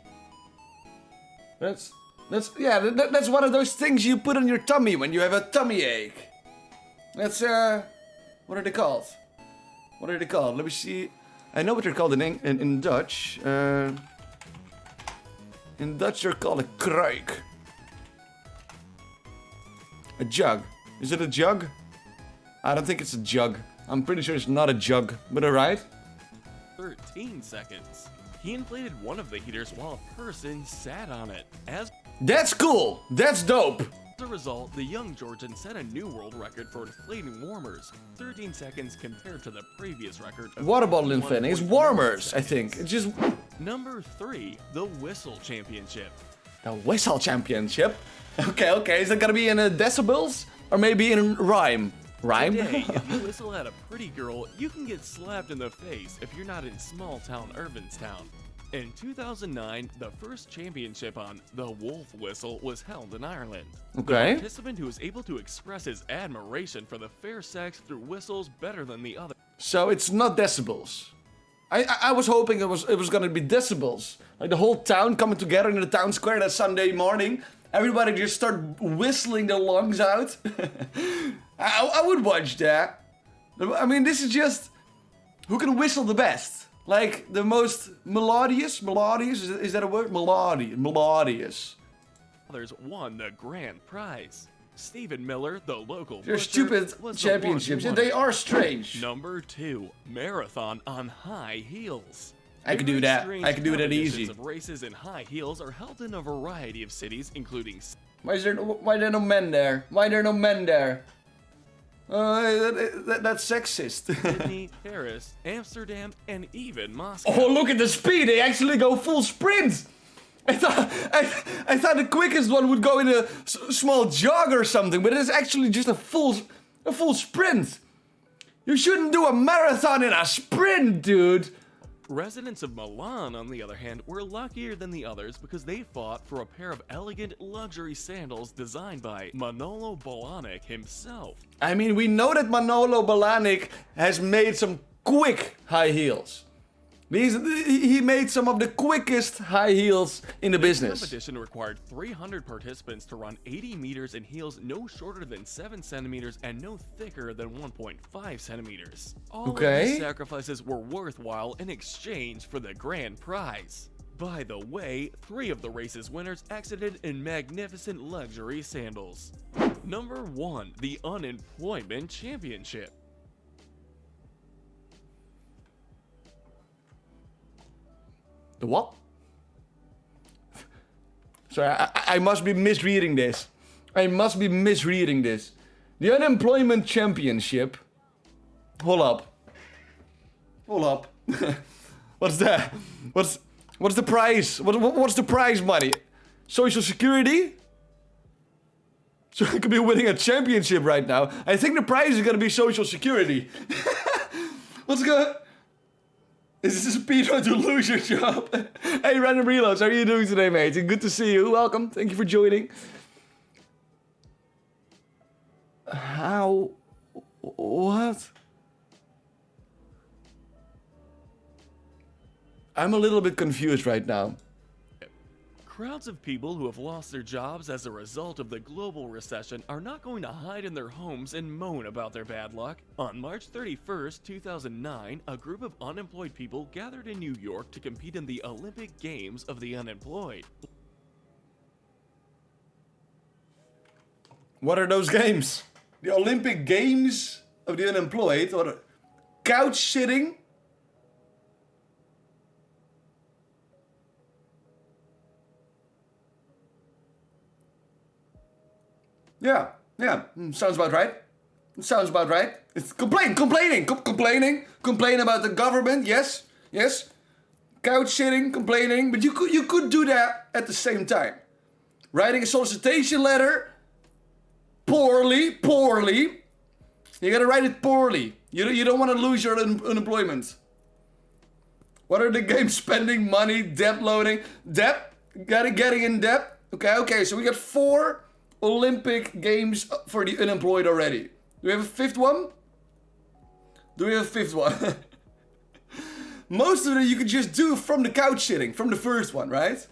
That's one of those things you put on your tummy when you have a tummy ache. That's what are they called? What are they called? Let me see. I know what they're called in Dutch. In Dutch they're called a kruik. A jug. Is it a jug? I don't think it's a jug. I'm pretty sure it's not a jug, but alright. 13 seconds. He inflated one of the heaters while a person sat on it. That's cool! That's dope! As a result, the young Georgian set a new world record for inflating warmers. 13 seconds compared to the previous record of Water bottle inflating is warmers, I think. It's just... Number 3, the Whistle Championship. The Whistle Championship? Okay. Is that gonna be in decibels? Or maybe in rhyme? Rhyme? Today, if you whistle at a pretty girl, you can get slapped in the face if you're not in small town Irvinstown. In 2009, the first championship on the Wolf Whistle was held in Ireland. Okay. The participant who was able to express his admiration for the fair sex through whistles better than the other. So it's not decibels. I was hoping it was gonna be decibels. Like the whole town coming together in the town square that Sunday morning. Everybody just start whistling their lungs out. I would watch that. I mean, this is just... Who can whistle the best? Like, the most melodious? Is that a word? Melodious. Others won the grand prize. Stephen Miller, the local They're butcher, stupid was championships. the one who They won it. are strange. Number 2, marathon on high heels. I can do that. I can do that easy. Competitions of races in high heels are held in a variety of cities, including Why are there no men there? Why are there no men there? That's sexist. Sydney, Paris, Amsterdam, and even Moscow. Oh, look at the speed! They actually go full sprint! I thought the quickest one would go in a small jog or something, but it's actually just a full sprint. You shouldn't do a marathon in a sprint, dude. Residents of Milan, on the other hand, were luckier than the others because they fought for a pair of elegant luxury sandals designed by Manolo Blahnik himself. I mean, we know that Manolo Blahnik has made some quick high heels. He made some of the quickest high heels in the business. The competition required 300 participants to run 80 meters in heels no shorter than 7 centimeters and no thicker than 1.5 centimeters. All of these sacrifices were worthwhile in exchange for the grand prize. By the way, 3 of the race's winners exited in magnificent luxury sandals. Number 1, the Unemployment Championship. The what? Sorry, I must be misreading this. The Unemployment Championship. Hold up. What's that? What's the prize? What's the prize money? Social Security? So I could be winning a championship right now. I think the prize is gonna be Social Security. What's going? Is this a speedrun to lose your job? Hey, Random Reloads, how are you doing today, mate? Good to see you. Welcome. Thank you for joining. How? What? I'm a little bit confused right now. Crowds of people who have lost their jobs as a result of the global recession are not going to hide in their homes and moan about their bad luck. On March 31st, 2009, a group of unemployed people gathered in New York to compete in the Olympic Games of the Unemployed. What are those games? The Olympic Games of the Unemployed? Or couch sitting? Yeah, sounds about right. It's complaining about the government. Yes. Couch sitting, complaining, but you could do that at the same time. Writing a solicitation letter, poorly. You gotta write it poorly. You don't want to lose your unemployment. What are the games? Spending money, debt loading, getting in debt. Okay. So we got 4 Olympic Games for the unemployed already. Do we have a 5th one? Most of it you could just do from the couch sitting, from the first one, right?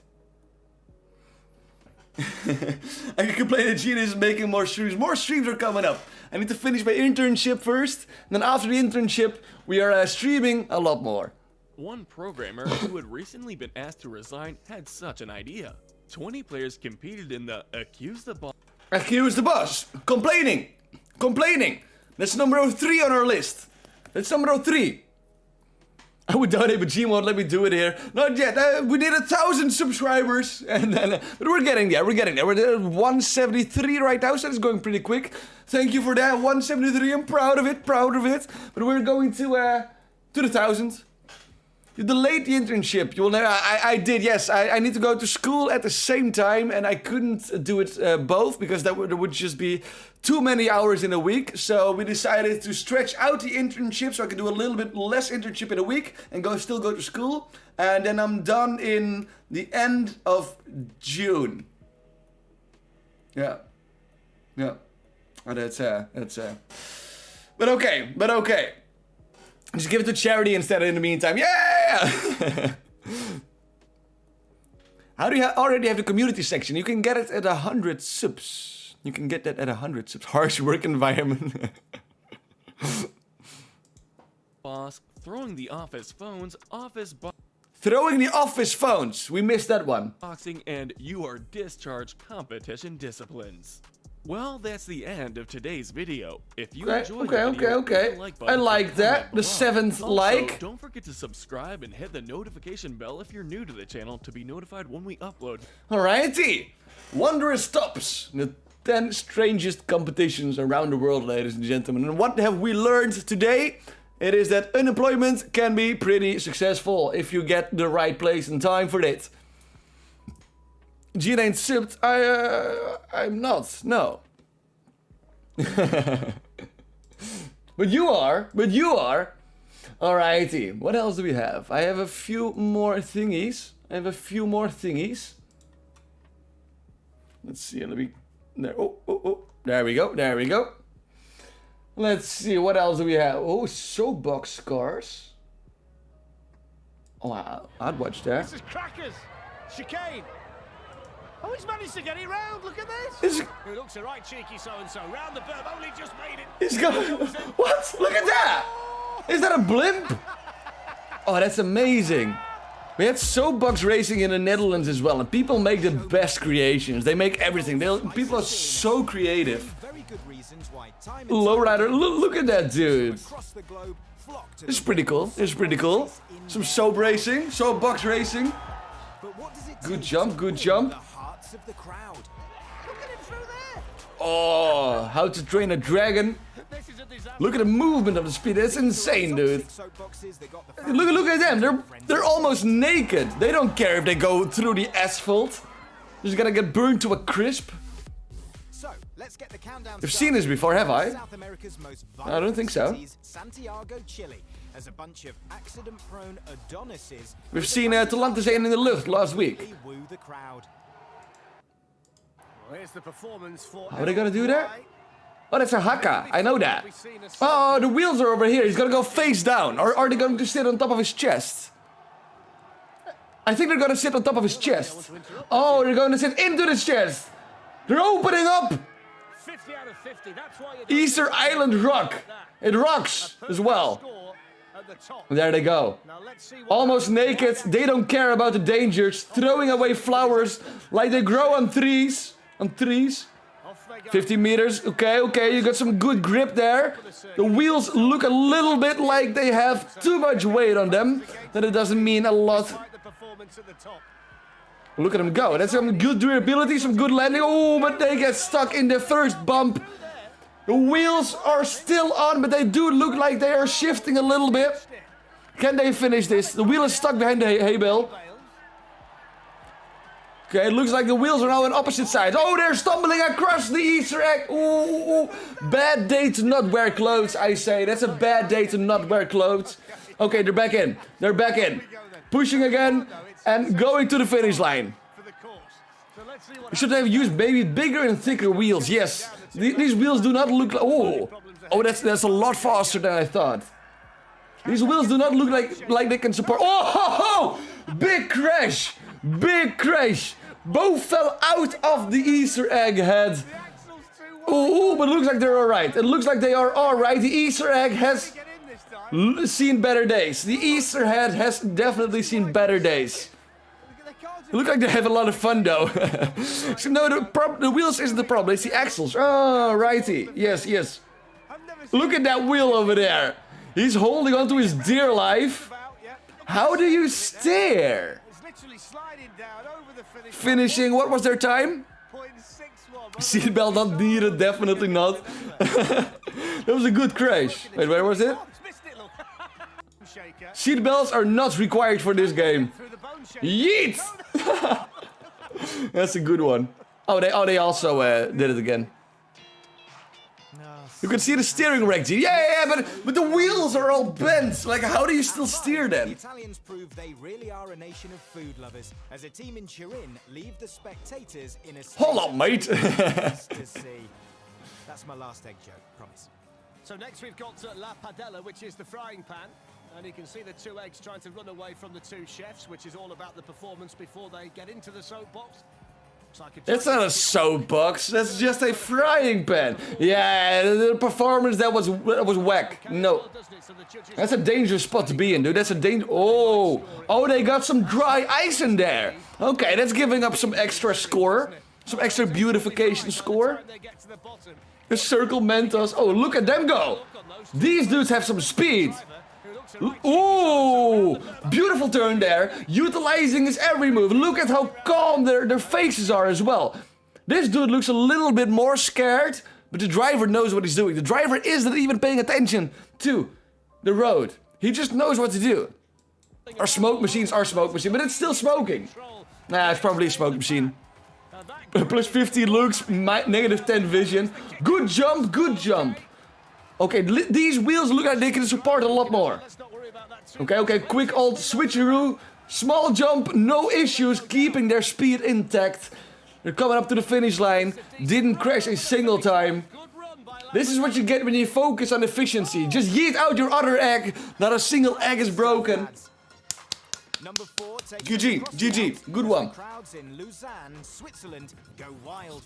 I can complain that Gina is making more streams. More streams are coming up. I need to finish my internship first. And then after the internship, we are streaming a lot more. One programmer who had recently been asked to resign had such an idea. 20 players competed in the Accuse the Boss. Accuse the boss. Complaining. Complaining. That's number 3 on our list. That's number 3. I would donate, but Gene won't let me do it here. Not yet. We need 1,000 subscribers, and then, but we're getting there. We're getting there. We're at 173 right now, so it's going pretty quick. Thank you for that. 173. I'm proud of it. Proud of it. But we're going to the 1,000. You delayed the internship. You will never. I did. Yes. I need to go to school at the same time, and I couldn't do it both because there would just be too many hours in a week. So we decided to stretch out the internship so I can do a little bit less internship in a week and still go to school. And then I'm done in the end of June. Yeah. Yeah. Oh, that's But okay. Just give it to charity instead in the meantime. Yeah! How do you already have the community section? You can get it at 100 subs. You can get that at 100 subs. Harsh work environment. Boss throwing the office phones, Throwing the office phones. We missed that one. boxing, and you are discharged competition disciplines. Well, that's the end of today's video. If you enjoyed the video, hit the like button, I like that. The 7th also, like. Don't forget to subscribe and hit the notification bell if you're new to the channel to be notified when we upload. Alrighty. Wondrous tops. The 10 strangest competitions around the world, ladies and gentlemen. And what have we learned today? It is that unemployment can be pretty successful if you get the right place and time for it. Gene ain't sipped. I'm not. No. But you are. Alrighty. What else do we have? I have a few more thingies. Let's see. Let me. There. Oh. There we go. Let's see. What else do we have? Oh, soapbox scars. Oh, I'd watch that. This is crackers. Chicane. Oh, he's managed to get it round. Look at this. It looks a right cheeky so-and-so. Round the berm. Only just made it. He's going. What? Look at that. Is that a blimp? Oh, that's amazing. We had soapbox racing in the Netherlands as well, and people make the best creations. They make everything. People are so creative. Lowrider, look at that dude. This is pretty cool. Some soapbox racing. Good jump. Oh, how to train a dragon. Look at the movement of the speed. That's insane, dude. Look at them. They're almost naked. They don't care if they go through the asphalt. They're just gonna get burned to a crisp. I've seen this before, have I? I don't think so. We've seen Talante zijn in de lucht last week. How are they gonna do that? Oh, that's a haka. I know that. Oh, the wheels are over here. He's gonna go face down. Or are they going to sit on top of his chest? I think they're gonna sit on top of his chest. Oh, they're going to sit into his chest. They're opening up. Easter Island rock. It rocks as well. There they go. Almost naked. They don't care about the dangers. Throwing away flowers like they grow on trees. 50 meters. Okay. You got some good grip there. The wheels look a little bit like they have too much weight on them. But it doesn't mean a lot. Look at them go. That's some good durability, some good landing. Oh, but they get stuck in the first bump. The wheels are still on, but they do look like they are shifting a little bit. Can they finish this? The wheel is stuck behind the hay bale. Okay, it looks like the wheels are now on opposite sides. Oh, they're stumbling across the Easter egg. Ooh. Bad day to not wear clothes, I say. That's a bad day to not wear clothes. Okay, they're back in. Pushing again and going to the finish line. You should have used maybe bigger and thicker wheels. Yes, these wheels do not look like... Oh, that's a lot faster than I thought. These wheels do not look like they can support... Oh, big crash. Both fell out of the Easter egg head. Oh, but it looks like they're alright. It looks like they are alright. The Easter egg has seen better days. The Easter head has definitely seen better days. Look like they have a lot of fun though. So no, the wheels isn't the problem, it's the axles. Oh, righty. Yes, yes. Look at that wheel over there. He's holding on to his dear life. How do you steer? Finishing, what was their time? Seatbelt not needed, definitely not. That was a good crash. Wait, where was it? Seatbelts are not required for this game. Yeet! That's a good one. Oh, they also did it again. You can see the steering rack, G. Yeah, but the wheels are all bent. Like, how do you still steer then? The Italians prove they really are a nation of food lovers. As a team in Turin, leave the spectators in a Hold on, mate. That's my last egg joke, promise. So next we've got La Padella, which is the frying pan. And you can see the two eggs trying to run away from the two chefs, which is all about the performance before they get into the soapbox. That's not a soapbox, that's just a frying pan. Yeah, the performance that was whack. No. That's a dangerous spot to be in, dude. That's a Oh, they got some dry ice in there. Okay, that's giving up some extra score. Some extra beautification score. The circle Mentos. Oh, look at them go. These dudes have some speed. Ooh, beautiful turn there, utilizing his every move. Look at how calm their faces are as well. This dude looks a little bit more scared, but the driver knows what he's doing. The driver isn't even paying attention to the road. He just knows what to do. Our smoke machines are smoke machines, but it's still smoking. Nah, it's probably a smoke machine. Plus 15 looks, negative 10 vision. Good jump, good jump. Okay, these wheels look like they can support a lot more. Okay, quick alt switcheroo. Small jump, no issues, keeping their speed intact. They're coming up to the finish line. Didn't crash a single time. This is what you get when you focus on efficiency. Just yeet out your other egg. Not a single egg is broken. GG, good one.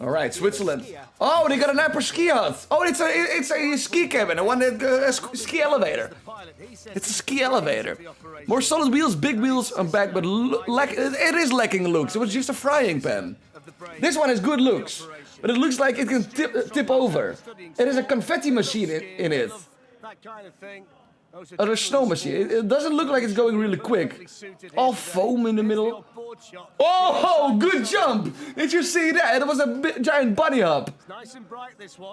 Alright, Switzerland. Oh, they got an upper ski hut. Oh, it's a ski cabin, a ski elevator. It's a ski elevator. More solid wheels, big wheels on back, but it is lacking looks. It was just a frying pan. This one has good looks, but it looks like it can tip over. It is a confetti machine in it. Oh, there's snow machine. It doesn't look like it's going really quick. All foam in the middle. Oh, good jump! Did you see that? It was a giant bunny hop.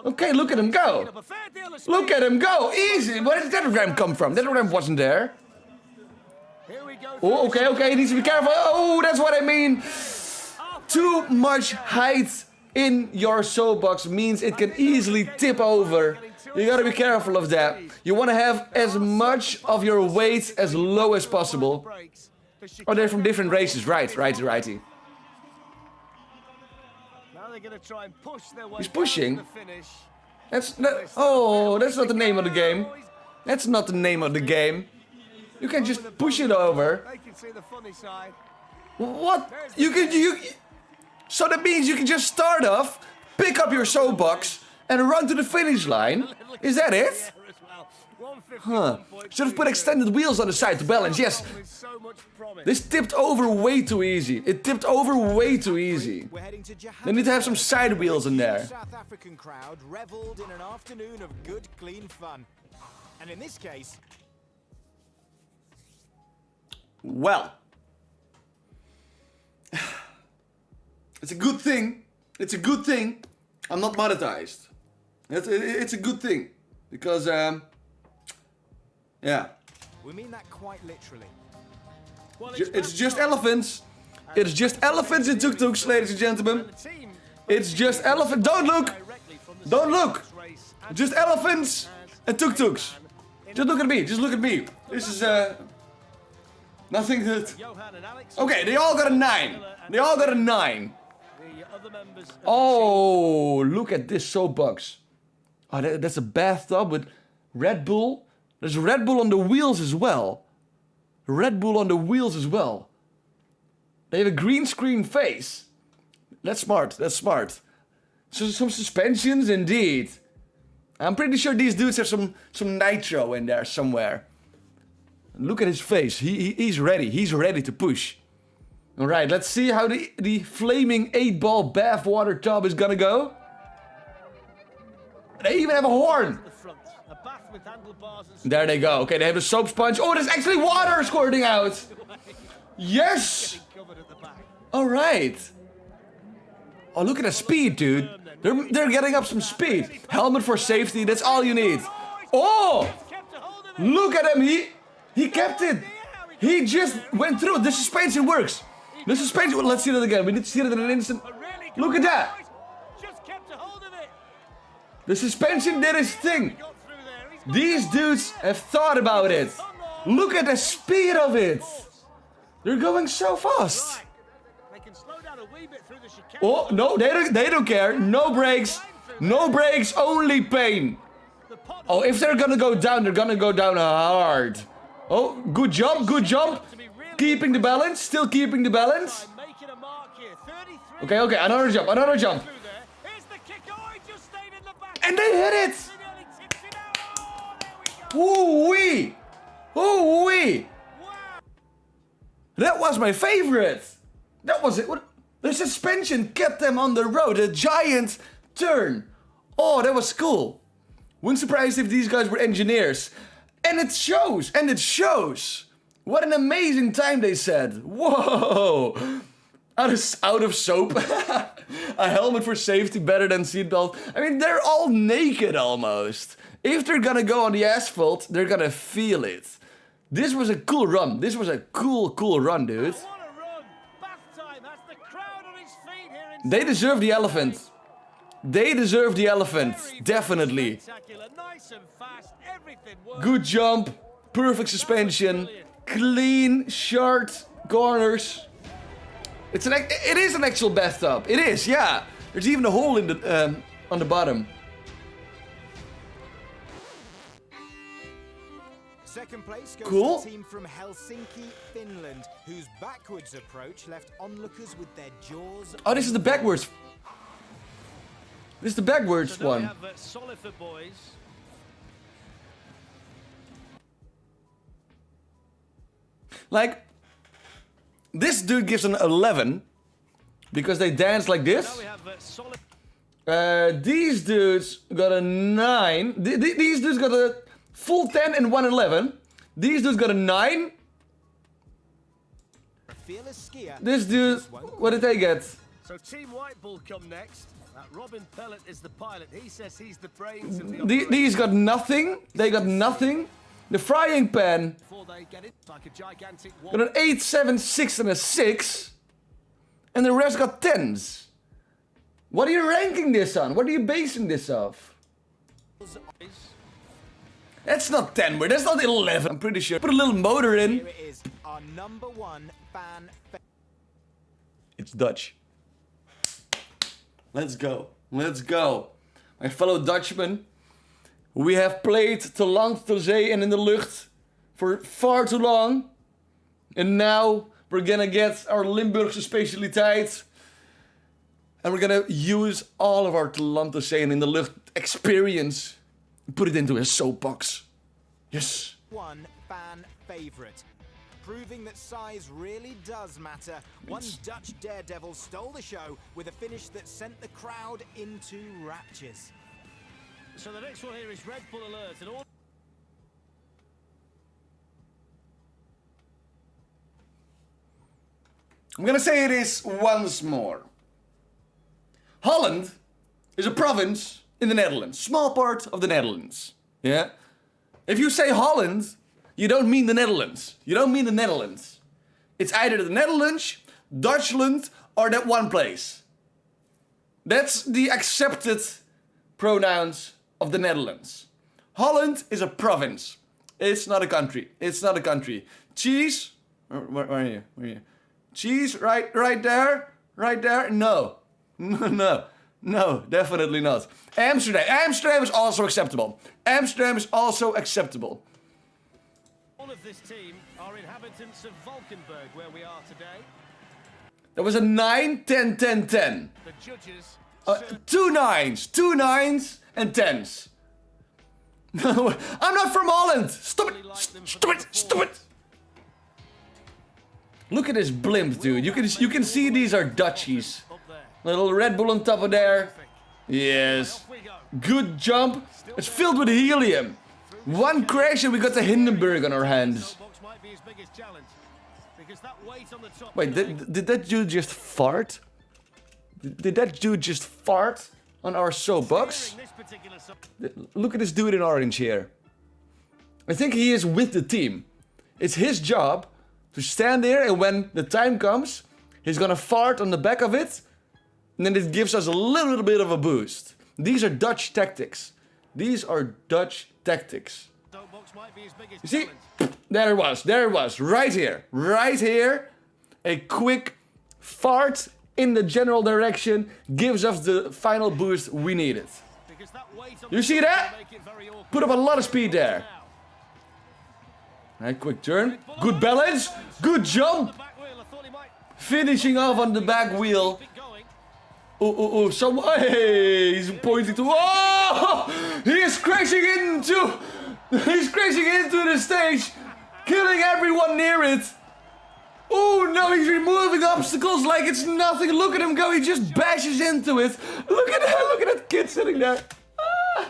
Okay, look at him go. Look at him go. Easy. Where did that ramp come from? That ramp wasn't there. Oh, okay, he needs to be careful. Oh, that's what I mean. Too much height in your soapbox means it can easily tip over. You gotta be careful of that. You want to have as much of your weight as low as possible. Oh, they're from different races. Righty. He's pushing. That's not. Oh, that's not the name of the game. That's not the name of the game. You can just push it over. What? So that means you can just start off, pick up your soapbox, and run to the finish line? Is that it? Huh. Should have put extended wheels on the side to balance, yes. This tipped over way too easy. It tipped over way too easy. They need to have some side wheels in there. South African crowd reveled in an afternoon of good, clean fun. And in this case... Well. It's a good thing. It's a good thing. I'm not monetized. It's a good thing. Because, yeah. We mean that quite literally. It's just elephants. It's just elephants and tuk-tuks, ladies and gentlemen. It's just elephants. Don't look! Don't look! Just elephants and tuk-tuks. Just look at me. Just look at me. This is, nothing that... Okay, they all got a 9. They all got a 9. Oh, look at this soapbox. Oh, that's a bathtub with Red Bull. There's Red Bull on the wheels as well. Red Bull on the wheels as well. They have a green screen face. That's smart. That's smart. So some suspensions indeed. I'm pretty sure these dudes have some nitro in there somewhere. Look at his face. He's ready. He's ready to push. All right, let's see how the flaming 8-ball bathwater tub is gonna go. They even have a horn. There they go. Okay, they have a soap sponge. Oh, there's actually water squirting out. Yes. All right. Oh, look at the speed, dude. They're getting up some speed. Helmet for safety. That's all you need. Oh, look at him. He kept it. He just went through. The suspension works. The suspension. Let's see that again. We need to see it in an instant. Look at that. The suspension did its thing. These dudes have thought about it. Look at the speed of it. They're going so fast. Oh, no, they don't care. No brakes. No brakes, only pain. Oh, if they're gonna go down, they're gonna go down hard. Oh, good jump, good jump. Keeping the balance, still keeping the balance. Okay, okay, another jump, another jump. And they hit it! Ooh-wee! Ooh-wee! That was my favorite! That was it. What? The suspension kept them on the road. A giant turn. Oh, that was cool. Wouldn't surprised if these guys were engineers. And it shows! And it shows! What an amazing time they said. Whoa! Out of soap. A helmet for safety better than seatbelt. I mean, they're all naked almost. If they're gonna go on the asphalt, they're gonna feel it. This was a cool run. This was a cool run, dude. They deserve the elephant. They deserve the elephant. Definitely. Good jump. Perfect suspension. Clean, sharp corners. It is an actual bathtub. It is, yeah. There's even a hole in the on the bottom. Second place goes Cool. to the team from Helsinki, Finland, whose backwards approach left onlookers with their jaws. Oh, this is the backwards. This is the backwards So now one. we have Solifer boys. Like, this dude gives an 11 because they dance like this. Now we have These dudes got a 9. These dudes got a full 10 and 1 11. These dudes got a 9. This dude, what did they get? So Team White Bull come next. Robin Pellet is the pilot. He says he's the brains of the These got nothing. They got nothing. The frying pan before they get it like a gigantic got an 8, 7, 6 and a 6. And the rest got 10s. What are you ranking this on? What are you basing this off? That's not 10, but that's not 11. I'm pretty sure. Put a little motor in. Here it is, our #1 fan. It's Dutch. Let's go. Let's go. My fellow Dutchmen. We have played te land, te zee and in de lucht for far too long. And now we're gonna get our Limburgse specialiteit. And we're gonna use all of our te land, te zee and in de lucht experience. Put it into a soapbox. Yes. One fan favorite. Proving that size really does matter, one Dutch daredevil stole the show with a finish that sent the crowd into raptures. So the next one here is Red Bull Alert and all. I'm gonna say this once more. Holland is a province in the Netherlands. Small part of the Netherlands. Yeah? If you say Holland, you don't mean the Netherlands. You don't mean the Netherlands. It's either the Netherlands, Dutchland, or that one place. That's the accepted pronouns of the Netherlands. Holland is a province. It's not a country. It's not a country. Cheese? Where are you? Where are you? Cheese? Right there? Right there? No. No, definitely not. Amsterdam. Amsterdam is also acceptable. Amsterdam is also acceptable. All of this team are inhabitants of Valkenburg, where we are today. That was a 9, 10, 10, 10. The judges. 2 9s and 10s. No, I'm not from Holland! Stop it! Stop it! Stop it! Look at this blimp, dude. You can see these are Dutchies. Little Red Bull on top of there. Yes. Good jump. It's filled with helium. One crash and we got the Hindenburg on our hands. Wait, did that dude just fart? Did that dude just fart on our soapbox? Look at this dude in orange here. I think he is with the team. It's his job to stand there, and when the time comes, he's gonna fart on the back of it, and then it gives us a little bit of a boost. These are Dutch tactics. These are Dutch tactics. You see? There it was, right here. A quick fart in the general direction gives us the final boost we needed. You see that? Put up a lot of speed there. Right, quick turn. Good balance. Good jump. Finishing off on the back wheel. Oh, hey, he's pointing to... Oh! He's crashing into the stage, killing everyone near it. Oh no, he's removing obstacles like it's nothing. Look at him go, he just bashes into it. Look at that kid sitting there. Ah.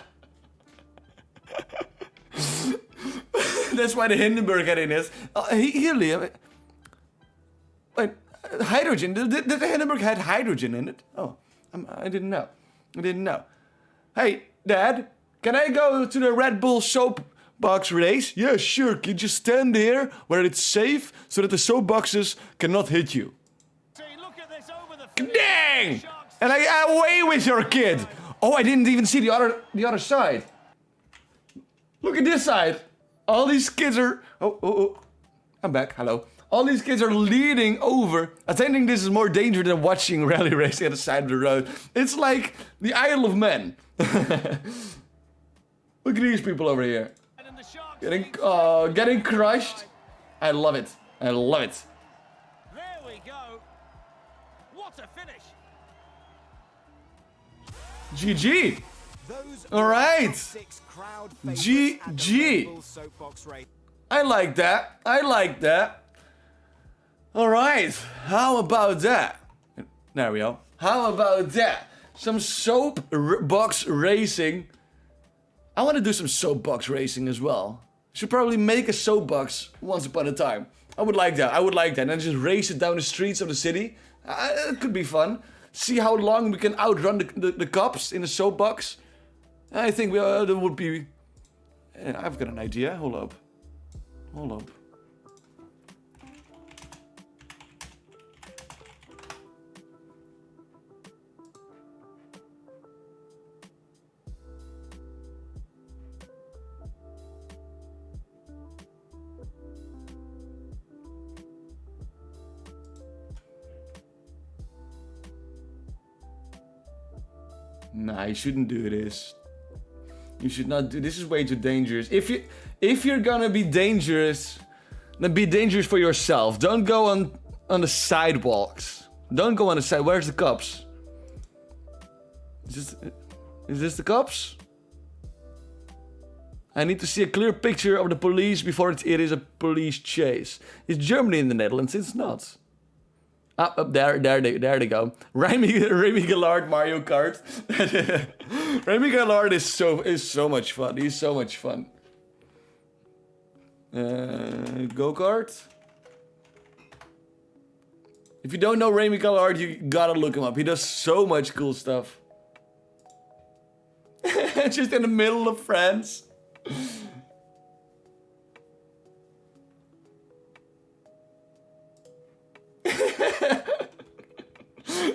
That's why the Hindenburg had in it. Helium. Wait, hydrogen. Did the Hindenburg had hydrogen in it? Oh, I didn't know. Hey, Dad, can I go to the Red Bull soapbox race? Yeah, sure. Can you just stand there where it's safe so that the soapboxes cannot hit you? Dang! And away with your kid. Oh, I didn't even see the other side. Look at this side. All these kids are... Oh. I'm back. Hello. All these kids are leaning over. I think this is more dangerous than watching rally racing at the side of the road. It's like the Isle of Man. Look at these people over here. Getting crushed. I love it. There we go. What a finish. GG. All right. GG. I like that. All right. How about that? There we go. How about that? Some soapbox racing. I want to do some soapbox racing as well. Should probably make a soapbox once upon a time. I would like that. And just race it down the streets of the city. It could be fun. See how long we can outrun the cops in a soapbox. I think that would be... I've got an idea. Hold up. Nah, you shouldn't do this. You should not do this. Is way too dangerous. If you're gonna be dangerous, then be dangerous for yourself. Don't go on the sidewalks. Don't go on the side. Where's the cops? Is this the cops? I need to see a clear picture of the police before it is a police chase. Is Germany in the Netherlands? It's not. Up there they go. Remy Gallard Mario Kart. Remy Gallard is so much fun. He's so much fun. Go-kart. If you don't know Remy Gallard, you gotta look him up. He does so much cool stuff. Just in the middle of France.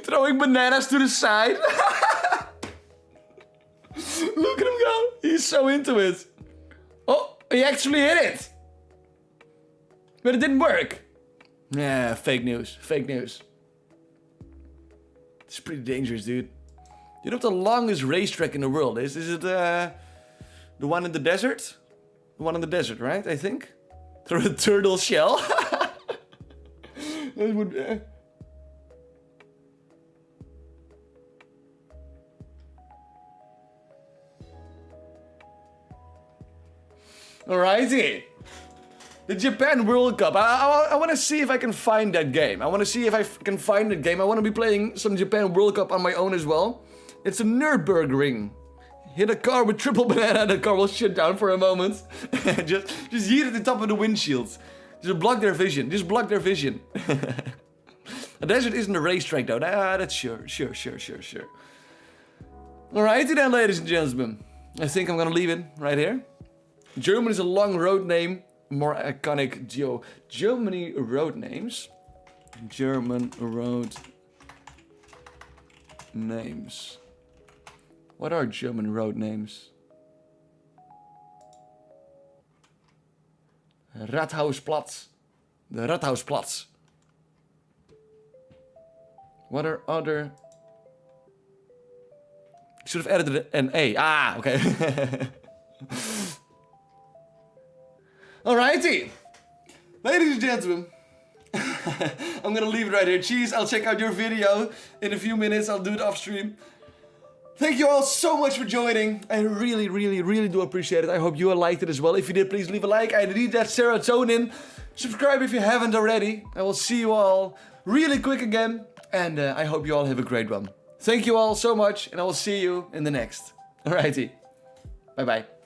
Throwing bananas to the side. Look at him go. He's so into it. Oh, he actually hit it. But it didn't work. Yeah, fake news. It's pretty dangerous, dude. You know what the longest racetrack in the world is? Is it the one in the desert? The one in the desert, right? I think. Through a turtle shell. That would... Alrighty. The Japan World Cup. I want to see if I can find that game. I want to see if I can find that game. I want to be playing some Japan World Cup on my own as well. It's a Nürburgring. Hit a car with triple banana, the car will shut down for a moment. just yeet at the top of the windshield. Just block their vision. Just block their vision. A desert isn't a racetrack though. That's sure. Alrighty then, ladies and gentlemen. I think I'm gonna leave it right here. German is a long road name. More iconic Germany road names. German road names. What are German road names? Rathausplatz. The Rathausplatz. What are other... Should have added an A. Ah, okay. Alrighty. Ladies and gentlemen. I'm gonna leave it right here. Cheese, I'll check out your video in a few minutes. I'll do it off stream. Thank you all so much for joining. I really do appreciate it. I hope you all liked it as well. If you did, please leave a like. I need that serotonin. Subscribe if you haven't already. I will see you all really quick again. And I hope you all have a great one. Thank you all so much. And I will see you in the next. Alrighty. Bye bye.